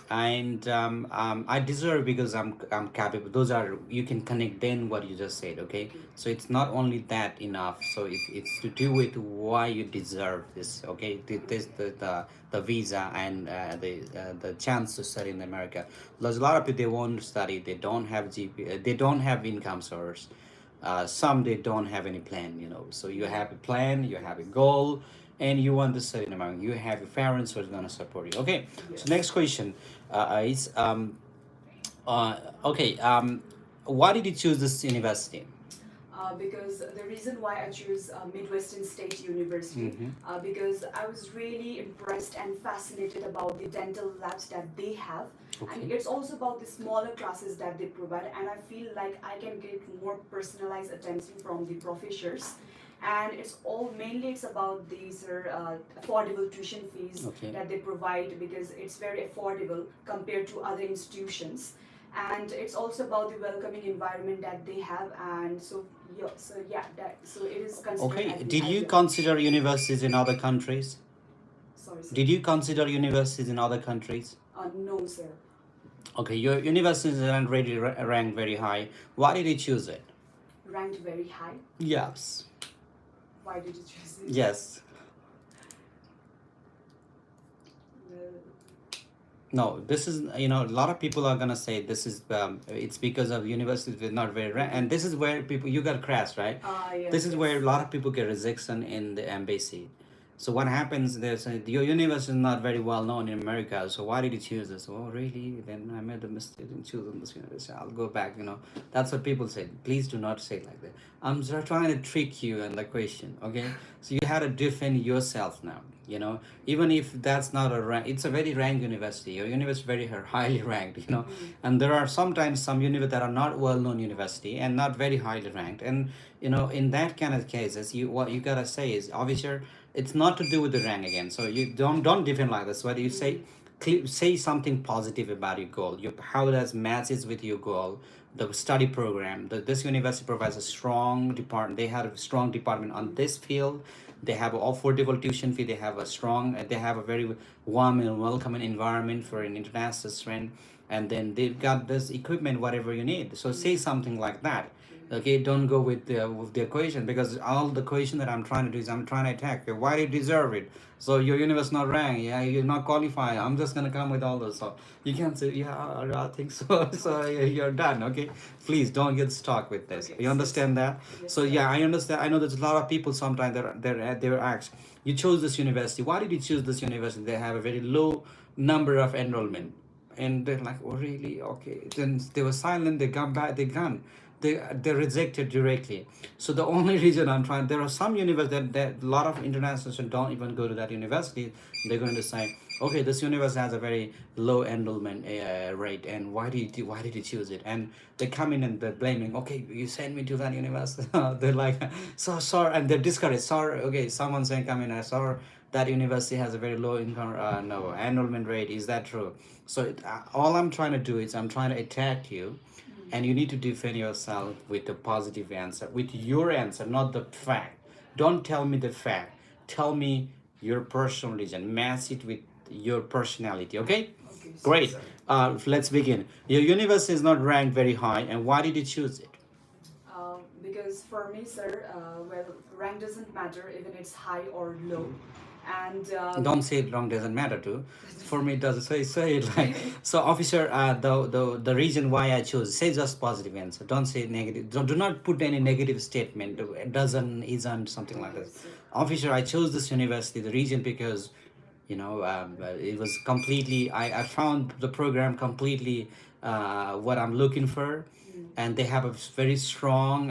and I deserve because I'm capable. Those are, you can connect then what you just said. Okay, so it's not only that enough. So it's to do with why you deserve this. Okay, the visa and the chance to study in America. There's a lot of people, they want to study, they don't have GP, they don't have income source. Some they don't have any plan, So you have a plan, you have a goal, and you want to study in America. You have your parents who are going to support you. Okay. Yes. So next question is why did you choose this university? Because the reason why I chose Midwestern State University, because I was really impressed and fascinated about the dental labs that they have. And it's also about the smaller classes that they provide, and I feel like I can get more personalized attention from the professors. And it's about these affordable tuition fees that they provide, because it's very affordable compared to other institutions. And it's also about the welcoming environment that they have, and so it is considered. Okay, did you consider universities in other countries? Sorry, sir. Did you consider universities in other countries? No, sir. Okay, your university is ranked very high. Why did you choose it? Ranked very high? Yes. Why did you choose it? Yes. No, this is, a lot of people are gonna say this is it's because of universities with not very and this is where people, you got crash, right? Yes, this is where a lot of people get rejection in the embassy. So what happens, there's your university is not very well known in America, so why did you choose this? Oh, really? Then I made the mistake in choosing this university. I'll go back, That's what people say. Please do not say it like that. I'm just trying to trick you in the question, okay? So you had to defend yourself now, Even if that's not a rank, it's a very ranked university. Your university is very highly ranked, And there are sometimes some universities that are not well-known university and not very highly ranked. And, in that kind of cases, what you gotta say is, obviously, it's not to do with the rank again. So you don't defend like this. What do you say? say something positive about your goal. How does matches with your goal? The study program. This university provides a strong department. They have a strong department on this field. They have affordable tuition fee. They have a strong. They have a very warm and welcoming environment for an international student. And then they've got this equipment, whatever you need. So say something like that. Okay, don't go with the equation, because all the equation that I'm trying to do is I'm trying to attack you. Why do you deserve it? So your universe not ranked. Yeah, you're not qualified. I'm just gonna come with all those. So you can't say, yeah, I think so. So you're done. Okay, please don't get stuck with this. You understand that? So yeah, I understand. I know there's a lot of people sometimes they're asked, you chose this university. Why did you choose this university? They have a very low number of enrollment, and they're like, oh really? Okay. Then they were silent. They come back. They gone. They rejected directly. So the only reason I'm trying, there are some universities that a lot of international students don't even go to that university. They're going to say, okay, this university has a very low enrollment rate, and why did you choose it? And they come in and they're blaming, okay, you sent me to that university. They're like, so sorry, and they're discouraged. Sorry, okay, someone saying, come in, sorry, that university has a very low income, no enrollment rate. Is that true? So all I'm trying to do is I'm trying to attack you, and you need to defend yourself with a positive answer, with your answer, not the fact. Don't tell me the fact. Tell me your personal reason. Match it with your personality. Okay? Great. Let's begin. Your university is not ranked very high, and why did you choose it? Because for me, sir, well, rank doesn't matter even it's high or low. And Don't say it wrong, doesn't matter too. For me it doesn't. Say it like so. Officer, the reason why I chose, say just positive answer. Don't say negative. Do not put any negative statement. It doesn't, isn't, something like this. Officer, I chose this university, the reason because it was completely, I found the program completely what I'm looking for. And they have a very strong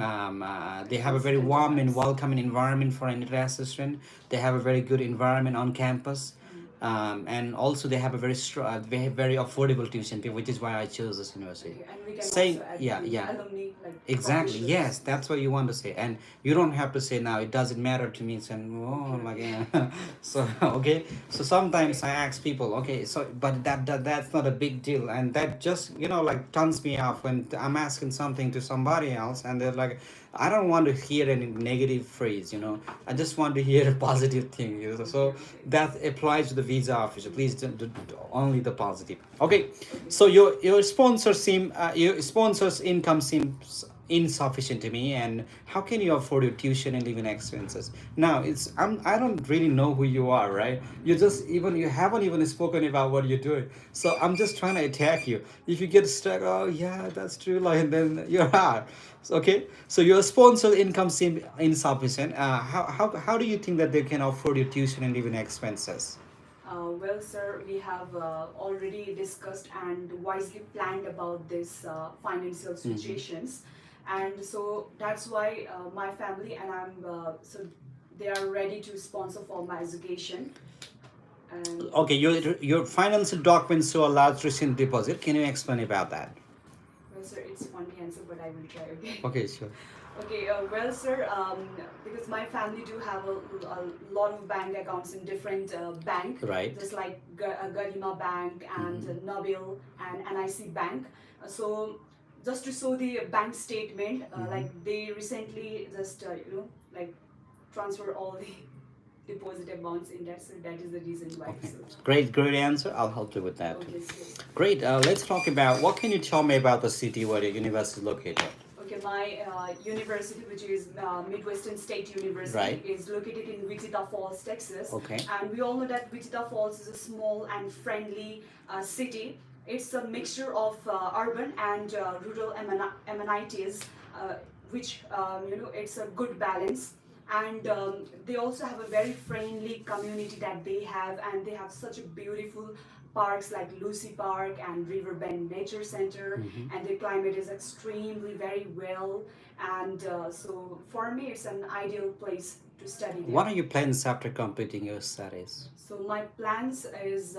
they have a very warm and welcoming environment for an international student. They have a very good environment on campus. And also they have a very strong, very affordable tuition fee, which is why I chose this university. and we can Saying, also add yeah, the yeah, alumni, like exactly, professionals. yes, that's what you want to say. And you don't have to say now it doesn't matter to me. So, oh my god. So okay, so sometimes I ask people, okay, so but that's not a big deal, and that just like turns me off when I'm asking something to somebody else and they're like, I don't want to hear any negative phrase. I just want to hear a positive thing. So that applies to the visa officer. Please do only the positive. Okay, so your your sponsors income seems insufficient to me, and how can you afford your tuition and living expenses? Now I don't really know who you are, right? You haven't even spoken about what you're doing, so I'm just trying to attack you. If you get stuck, oh yeah, that's true, like, and then you're hard. So, okay, so your sponsor income seems insufficient. How do you think that they can afford your tuition and living expenses? Well, sir, we have already discussed and wisely planned about this financial situations, and so that's why my family and I'm so they are ready to sponsor for my education. And Okay, your financial documents show a large recent deposit. Can you explain about that? well, sir, it's funny answer, but I will try. Okay. Okay, sure. Okay, well, sir, because my family do have a lot of bank accounts in different bank, Right. just like Garima Bank and Nabil and NIC Bank. So just to show the bank statement, like they recently just like transfer all the deposit amounts in that. So that is the reason why. Okay. So, Great answer. I'll help you with that. okay, so, Great. Let's talk about what can you tell me about the city where your university is located? okay, my university, which is Midwestern State University, Right. is located in Wichita Falls, Texas. Okay. And we all know that Wichita Falls is a small and friendly city. It's a mixture of urban and rural amenities, which it's a good balance. And they also have a very friendly community that they have, and they have such a beautiful parks like Lucy Park and Riverbend Nature Center, and the climate is extremely very well. And so for me, it's an ideal place to study there. What are your plans after completing your studies? So my plans is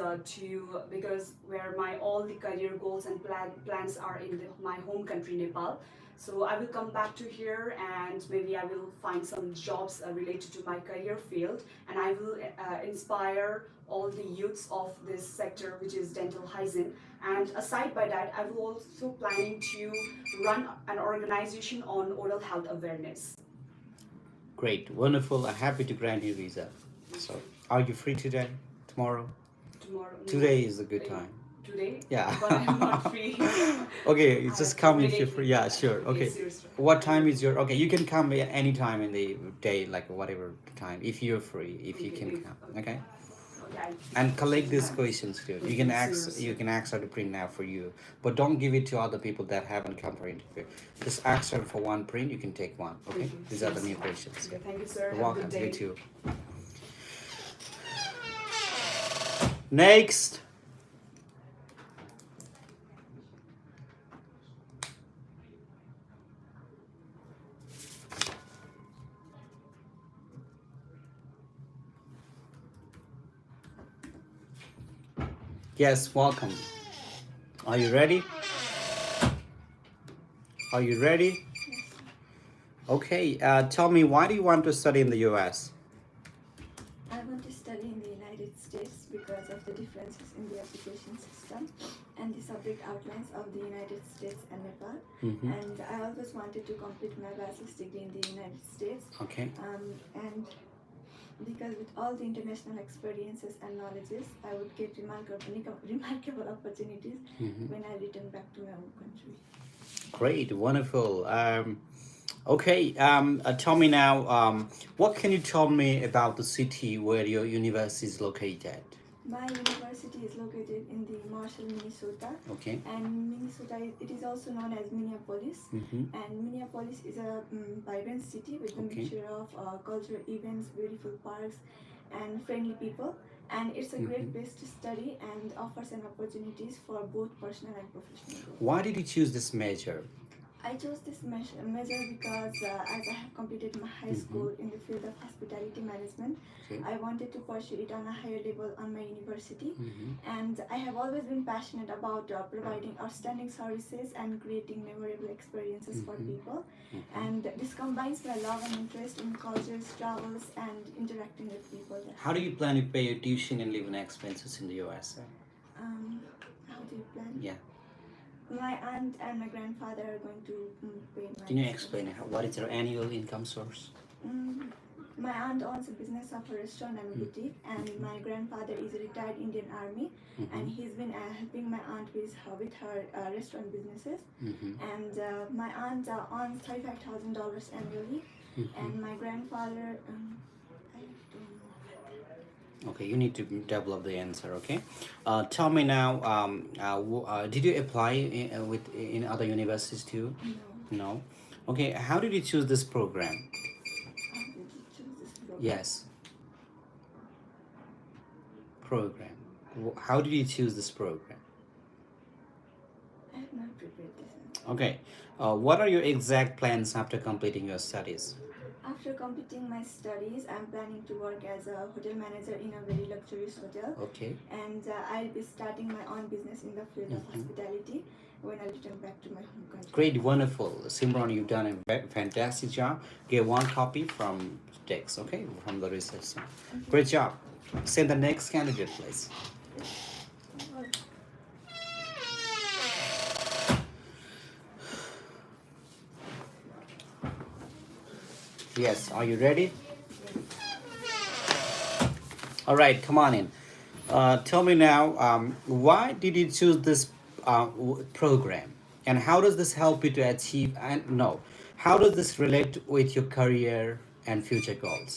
because where my all the career goals and plans are in my home country Nepal. So I will come back to here and maybe I will find some jobs related to my career field, and I will inspire all the youths of this sector, which is dental hygiene. And aside by that, I will also planning to run an organization on oral health awareness. Great, wonderful. I'm happy to grant you visa. So, are you free today? Tomorrow? Tomorrow. No. Today is a good time. Today? Yeah. But I'm not free. Okay, you I just have come to if you're relate free. with Yeah, that. sure. Okay. Yes, yes. What time is your? Okay, you can come any time in the day, like whatever time, if you're free, if you can come. Okay. Okay. And collect these questions too. You can Okay, ask. sure, You can ask her to print now for you, but don't give it to other people that haven't come for interview. Just ask her for one print. You can take one. Okay. Thank you. These are the Yes. new questions. Okay, thank you, sir. You're Have a welcome. good day. You too. Next. Yes, welcome. Are you ready? Are you ready? Okay, tell me, why do you want to study in the US? I want to study in the United States because of the differences in the education system and the subject outlines of the United States and Nepal. Mm-hmm. And I always wanted to complete my bachelor's degree in the United States. Okay. And because with all the international experiences and knowledges, I would get remarkable opportunities when I return back to my own country. Great, wonderful. Okay, tell me now, what can you tell me about the city where your university is located? My university is located in the Marshall, Minnesota. Okay. And Minnesota, it is also known as Minneapolis. And Minneapolis is a vibrant city with a mixture of cultural events, beautiful parks, and friendly people. And it's a great place to study and offers an opportunities for both personal and professional growth. Why did you choose this major? I chose this major because as I have completed my high school in the field of hospitality management, I wanted to pursue it on a higher level on my university. And I have always been passionate about providing outstanding services and creating memorable experiences for people. And this combines my love and interest in cultures, travels, and interacting with people. How do you plan to pay your tuition and living expenses in the US? How do you plan? Yeah. My aunt and my grandfather are going to pay my. Can you explain what is your annual income source? My aunt owns a business of a restaurant and boutique, and my grandfather is a retired Indian Army, and he's been helping my aunt with her restaurant businesses. And my aunt earns $35,000 annually, and my grandfather, I don't know. Okay, you need to develop the answer. Okay, tell me now. Did you apply in other universities too? No. No. Okay, how did you choose this program? How did you choose this program? Yes. Program. How did you choose this program? I have not prepared this. Okay. What are your exact plans after completing your studies? After completing my studies, I'm planning to work as a hotel manager in a very luxurious hotel. Okay. And I'll be starting my own business in the field of hospitality when I return back to my home country. Great, wonderful. Simran, you've done a fantastic job. Get one copy from Dex, okay, from the research. Great job. Send the next candidate, please. Yes, are you ready? All right, come on in. Tell me now, why did you choose this program? And how does this help you to achieve, and no, how does this relate with your career and future goals?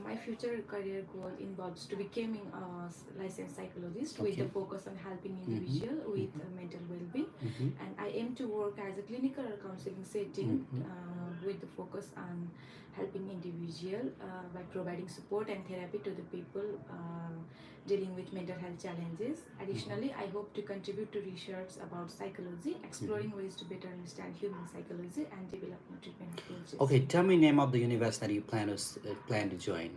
My future career goal involves to becoming a licensed psychologist with a focus on helping individual with mental well-being, and I aim to work as a clinical or counseling setting with the focus on helping individual by providing support and therapy to the people dealing with mental health challenges. Additionally, I hope to contribute to research about psychology, exploring ways to better understand human psychology and develop treatment approaches. Okay, tell me name of the university that you plan to join.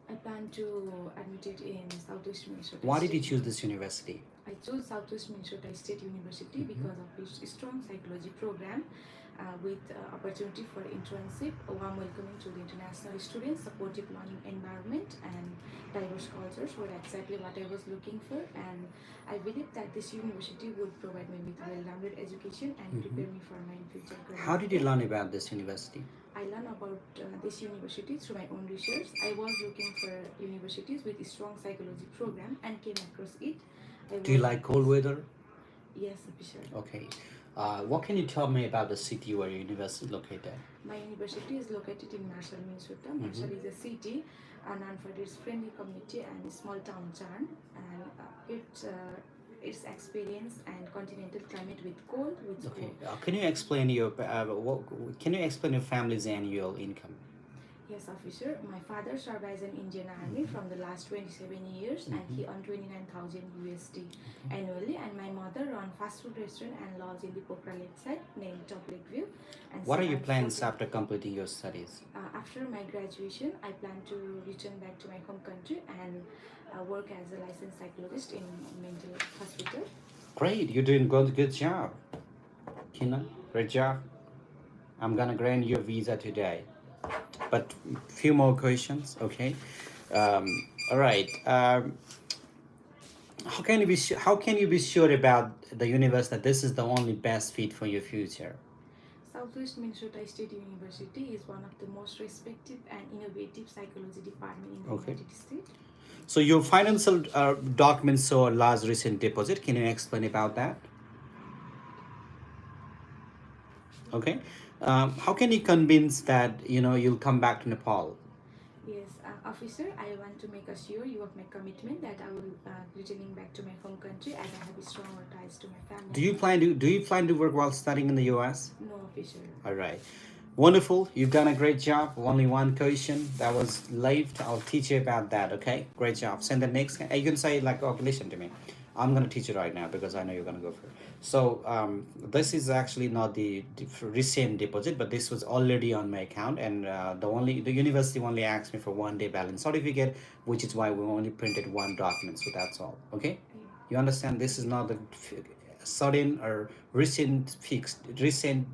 I plan to admit it in Southwest Minnesota. Why did you State choose this university? I chose Southwest Minnesota State University Mhm. because of its strong psychology program with opportunity for internship, a warm welcoming to the international students, supportive learning environment, and diverse cultures were exactly what I was looking for. And I believe that this university would provide me with well-rounded education and prepare me for my future career. How did you learn about this university? I learned about this university through my own research. I was looking for universities with a strong psychology program and came across it. Do you like cold weather? Yes, officer. Okay. What can you tell me about the city where your university is located? My university is located in Marshall, Minnesota. Marshall is a city known for its friendly community and small town charm, and its experience and continental climate with cold. Okay. Can you explain your can you explain your family's annual income? Yes, officer. My father served as an Indian Army from the last 27 years, and he earned 29,000 USD annually. And my mother run fast food restaurant and lodge in the Pokhara Lakeside named Top Lakeview. And What so are your I plans started- after completing your studies? After my graduation, I plan to return back to my home country and work as a licensed psychologist in mental hospital. Great, you're doing good job. Kina, great job. I'm gonna grant you a visa today. But few more questions, okay? All right. How can you be how can you be sure about the universe that this is the only best fit for your future? Southwest Minnesota State University is one of the most respected and innovative psychology department in the Okay. United States. So your financial documents show a large recent deposit. Can you explain about that? Okay. How can you convince that you'll come back to Nepal? Yes, officer, I want to make assure you of my commitment that I will returning back to my home country as I have stronger ties to my family. Do you plan to work while studying in the U.S.? No, officer. All right. Wonderful. You've done a great job. Only one question that was left. I'll teach you about that. Okay. Great job. Send the next. You can say like, okay, listen to me. I'm gonna teach you right now because I know you're gonna go for it. So this is actually not the recent deposit, but this was already on my account, and the university only asked me for 1 day balance certificate, which is why we only printed one document. So that's all. Okay. You understand? This is not the sudden or recent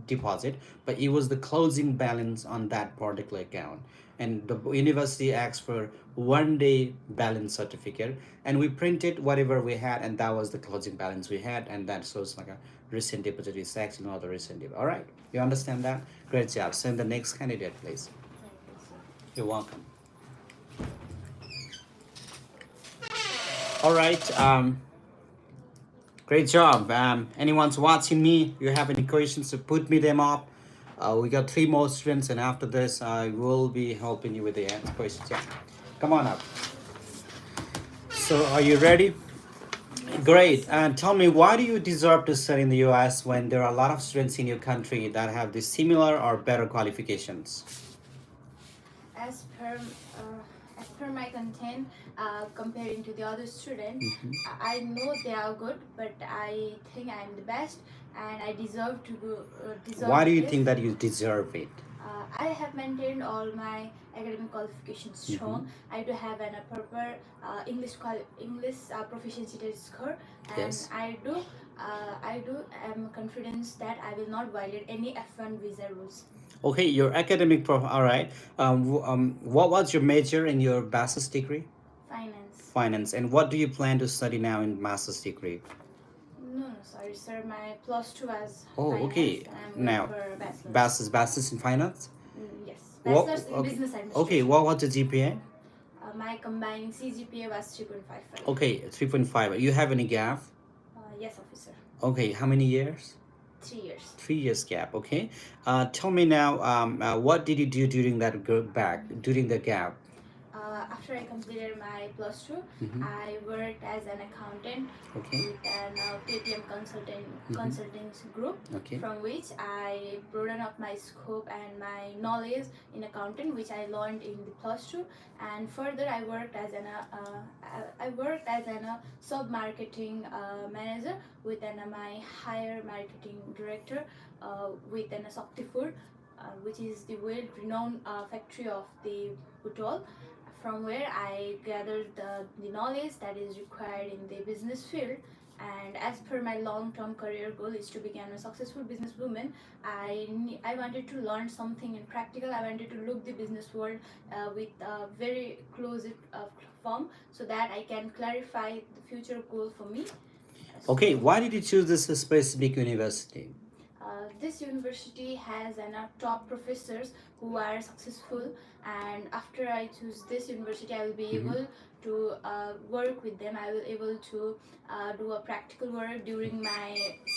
deposit, but it was the closing balance on that particular account, and the university asked for 1 day balance certificate, and we printed whatever we had, and that was the closing balance we had, and that shows like a recent deposit. Is actually not a recent deposit. All right, you understand that? Great job. Send the next candidate, please. You're welcome. All right. Great job. Anyone's watching me, you have any questions, so put me them up. We got 3 more students, and after this I will be helping you with the questions. Yeah, come on up. So are you ready? Great. And tell me, why do you deserve to study in the US when there are a lot of students in your country that have the similar or better qualifications? As per my content, comparing to the other students, I know they are good, but I think I'm the best, and I deserve to go. Why do you this. think that you deserve it? I have maintained all my academic qualifications strong. I do have a proper English proficiency test score, and Yes. I am confident that I will not violate any F1 visa rules. Okay, your academic all right. What was your major in your bachelor's degree? Finance. Finance. And what do you plan to study now in master's degree? No, sorry, sir. My +2 was Oh, finance, okay. and I'm going Now, for bachelor's. bachelor's in finance? Yes, What- bachelor's in okay. business administration. Okay, what was the GPA? My combining CGPA was 3.55. Okay, 3.5. You have any gap? Yes, officer. Okay, how many years? 3 years. 3 years gap. Okay. Tell me now, what did you do during during the gap? After I completed my +2, I worked as an accountant Okay. with an KPM consulting group, Okay. from which I broadened up my scope and my knowledge in accounting, which I learned in the +2. And further, I worked as an sub marketing manager with my higher marketing director with an Sakti Food, which is the world renowned factory of the Putol. from where I gathered the knowledge that is required in the business field. And as per my long-term career goal is to become a successful businesswoman, I wanted to learn something in practical. I wanted to look the business world with a very close form, so that I can clarify the future goal for me. Okay, why did you choose this specific university? This university has top professors who are successful, and after I choose this university, I will be able to work with them. I will able to do a practical work during my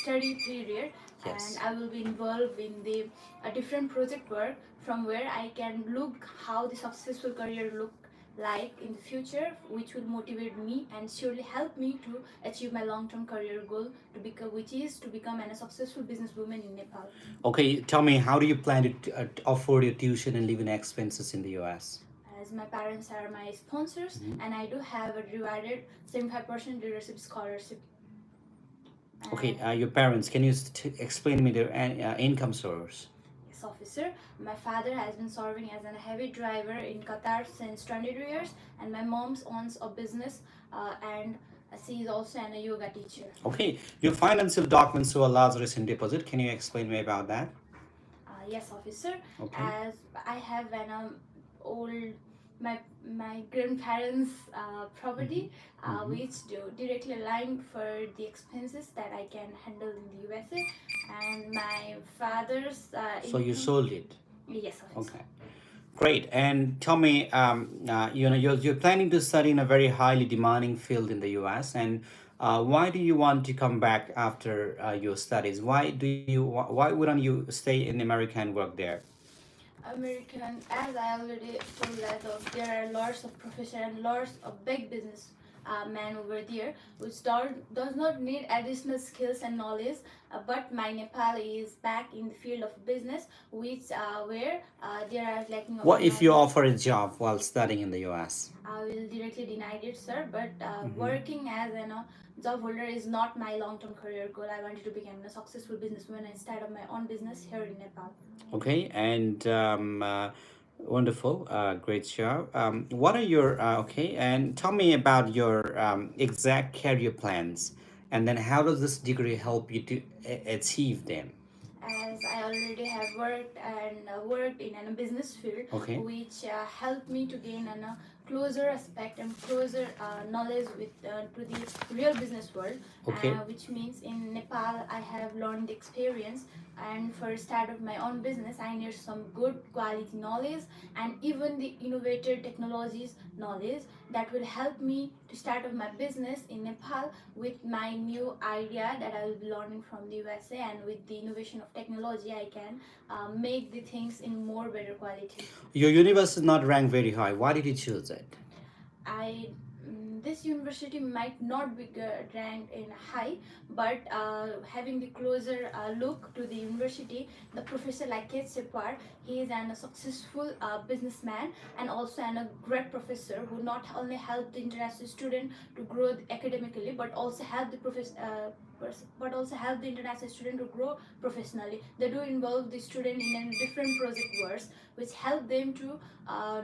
study period, Yes. and I will be involved in the different project work, from where I can look how the successful career look like in the future, which will motivate me and surely help me to achieve my long-term career goal, to become, which is to become a successful businesswoman in Nepal. Okay, tell me, how do you plan to afford your tuition and living expenses in the US? As my parents are my sponsors, and I do have a rewarded 75% leadership scholarship. Okay, your parents, can you explain me their income source? Yes, officer. My father has been serving as a heavy driver in Qatar since 22 years, and my mom owns a business, and she is also a yoga teacher. Okay, your financial documents show a large recent deposit. Can you explain me about that? Yes, officer. Okay. As I have an old my grandparents' property, which do directly aligned for the expenses that I can handle in the USA, and my father's. So you sold it. Yes, officer. Okay. Great. And tell me, you're planning to study in a very highly demanding field in the US, and why do you want to come back after your studies? Why wouldn't you stay in America and work there? American, as I already told that there are lots of profession and lots of big business men over there, which does not need additional skills and knowledge. But my Nepal is back in the field of business, which where there are lacking. What if you offer a job while studying in the US? I will directly deny it, sir. But working as a job holder is not my long-term career goal. I wanted to become a successful businesswoman and start up my own business here in Nepal. Okay, and wonderful, great job. What are your okay? And tell me about your exact career plans, and then how does this degree help you to achieve them? As I already have worked in a business field, Okay. which helped me to gain a closer aspect and closer knowledge with to the real business world. Okay. Which means in Nepal I have learned the experience, and for start of my own business I need some good quality knowledge and even the innovative technologies knowledge that will help me to start up my business in Nepal with my new idea that I will be learning from the USA, and with the innovation of technology I can make the things in more better quality. Your university is not ranked very high. Why did you choose it? This university might not be ranked in high, but having the closer look to the university, the professor like Kate Separ, he is a successful businessman and also a great professor who not only helped the international student to grow academically, but also help the international student to grow professionally. They do involve the student in different project works, which help them to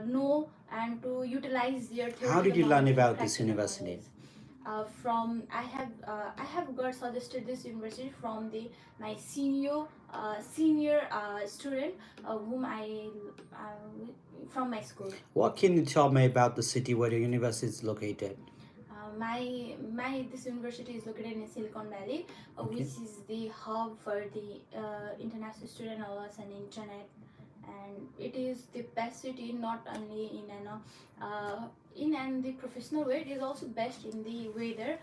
know and to utilize their theoretical. How did you learn knowledge and about this practical university? From I have got suggested this university from my senior student whom I from my school. What can you tell me about the city where your university is located? This university is located in Silicon Valley, Okay. which is the hub for the international student allowance and internet, and it is the best city not only in the professional way. It is also best in the weather,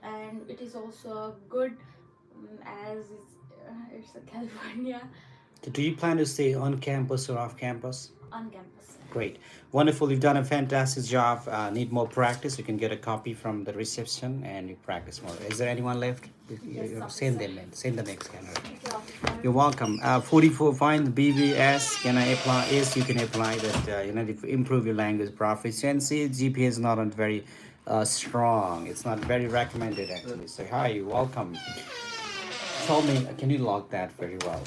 and it is also good as it's a California Do you plan to stay on campus or off campus? on campus. Great. Wonderful. You've done a fantastic job. Need more practice. You can get a copy from the reception and you practice more. Is there anyone left? Send them in. Send the next candidate. You're welcome. 44, find BBS. Can I apply? Yes, you can apply that. To improve your language proficiency. GPA is not very strong. It's not very recommended actually. So hi, you're welcome. Tell me, can you log that very well?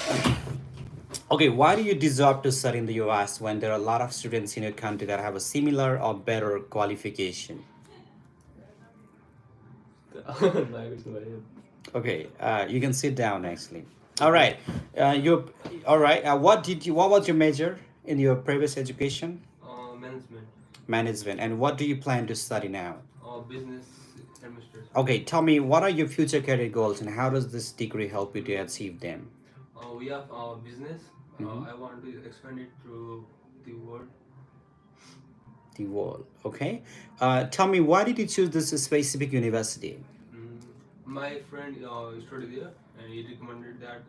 Okay, why do you deserve to study in the US when there are a lot of students in your country that have a similar or better qualification? Okay, you can sit down actually. All right, you all right. What was your major in your previous education? Management. Management. And what do you plan to study now? Business administration. Okay, tell me what are your future career goals and how does this degree help you to achieve them? We have business. Mhm. I want to expand it through the world. The world. Okay. Tell me why did you choose this specific university? My friend studied there, and he recommended that.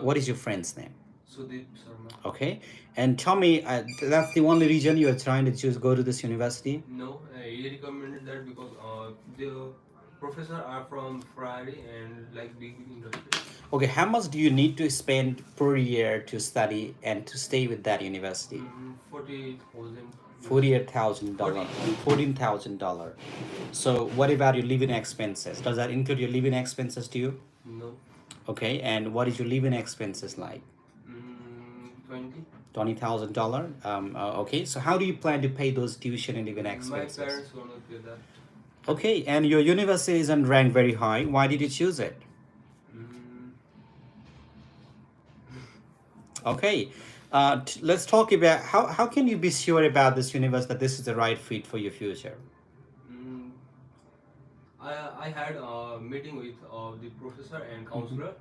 What is your friend's name? Sudeep Sharma. Okay. And tell me, that's the only reason you are trying to choose go to this university? No, he recommended that because the professors are from Ferrari and like big industry. Okay, how much do you need to spend per year to study and to stay with that university? 40,000. $48,000, $14,000. So what about your living expenses? Does that include your living expenses too? No. Okay, and what is your living expenses like? 20. $20,000. Okay, so how do you plan to pay those tuition and living expenses? My parents gonna pay that. Okay, and your university isn't ranked very high. Why did you choose it? Okay, let's talk about how can you be sure about this universe that this is the right fit for your future? I had a meeting with the professor and counselor.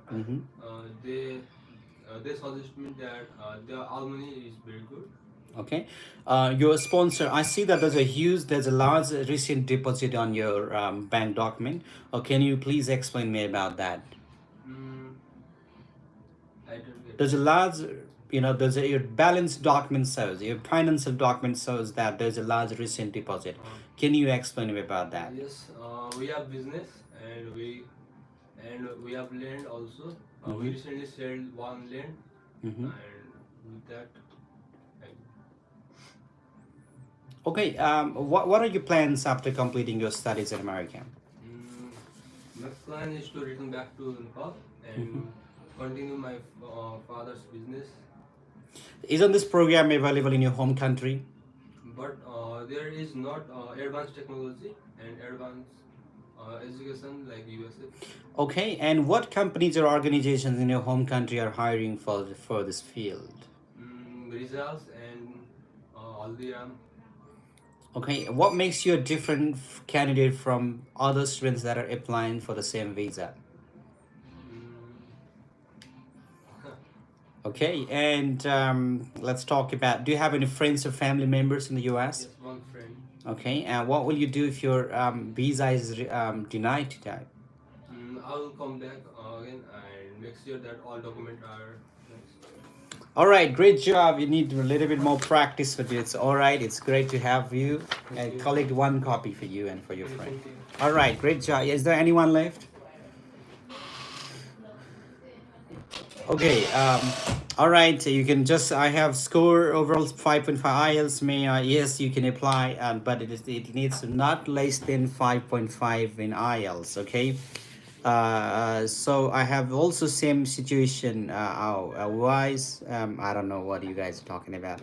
They suggested me that the alumni is very good. Okay, your sponsor. I see that there's a large recent deposit on your bank document. Can you please explain me about that? I don't get There's a large, your balance document shows, your financial document shows that there's a large recent deposit. Can you explain me about that? Yes, we have business and we have land also. We recently sold one land, and with that. Okay, what are your plans after completing your studies in America? My plan is to return back to Nepal and continue my father's business. Isn't this program available in your home country? But there is not advanced technology and advanced education like USA. Okay, and what companies or organizations in your home country are hiring for this field? Results and Aldiram. Okay, what makes you a different candidate from other students that are applying for the same visa? Okay, and let's talk about, do you have any friends or family members in the US? Yes, one friend. Okay, and what will you do if your visa is denied today? I will come back again and make sure that all documents are next. All right, great job. You need a little bit more practice with it. It's all right. It's great to have you. And collect one copy for you and for your friend. All right, great job. Is there anyone left? Okay, all right, you can just, I have score overall 5.5 IELTS, yes, you can apply, but it needs not less than 5.5 in IELTS, okay? So I have also same situation wise, I don't know what you guys are talking about.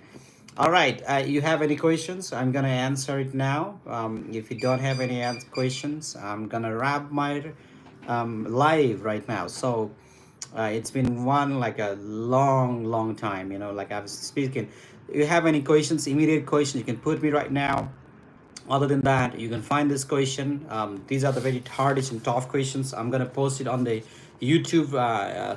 All right, you have any questions? I'm gonna answer it now. If you don't have any questions, I'm gonna wrap my live right now. So it's been like a long time, like I was speaking. If you have any questions, immediate questions, you can put me right now. Other than that, you can find this question. These are the very hardest and tough questions. I'm gonna post it on the YouTube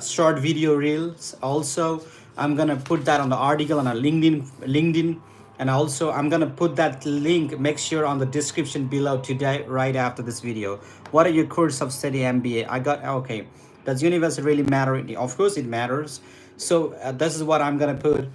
short video reels. Also, I'm gonna put that on the article on a LinkedIn, and also I'm gonna put that link, make sure, on the description below today, right after this video. What are your course of study MBA? Okay. Does university really matter? Of course it matters. So this is what I'm gonna put.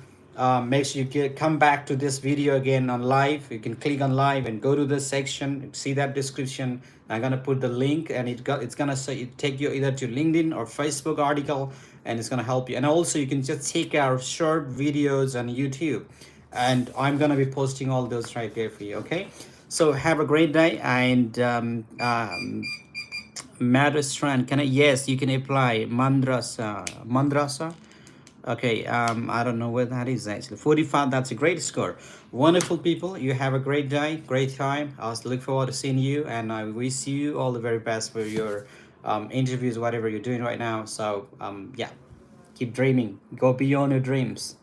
Make sure you come back to this video again on live. You can click on live and go to this section, see that description. I'm gonna put the link, and it's gonna say, take you either to LinkedIn or Facebook article, and it's gonna help you. And also you can just check our short videos on YouTube, and I'm gonna be posting all those right there for you. Okay, so have a great day. And Madrastrand, yes, you can apply Mandrasa. Okay, I don't know where that is actually. 45, that's a great score. Wonderful people, you have a great day, great time. I was look forward to seeing you, and I wish you all the very best for your interviews, whatever you're doing right now. So, yeah, keep dreaming, go beyond your dreams.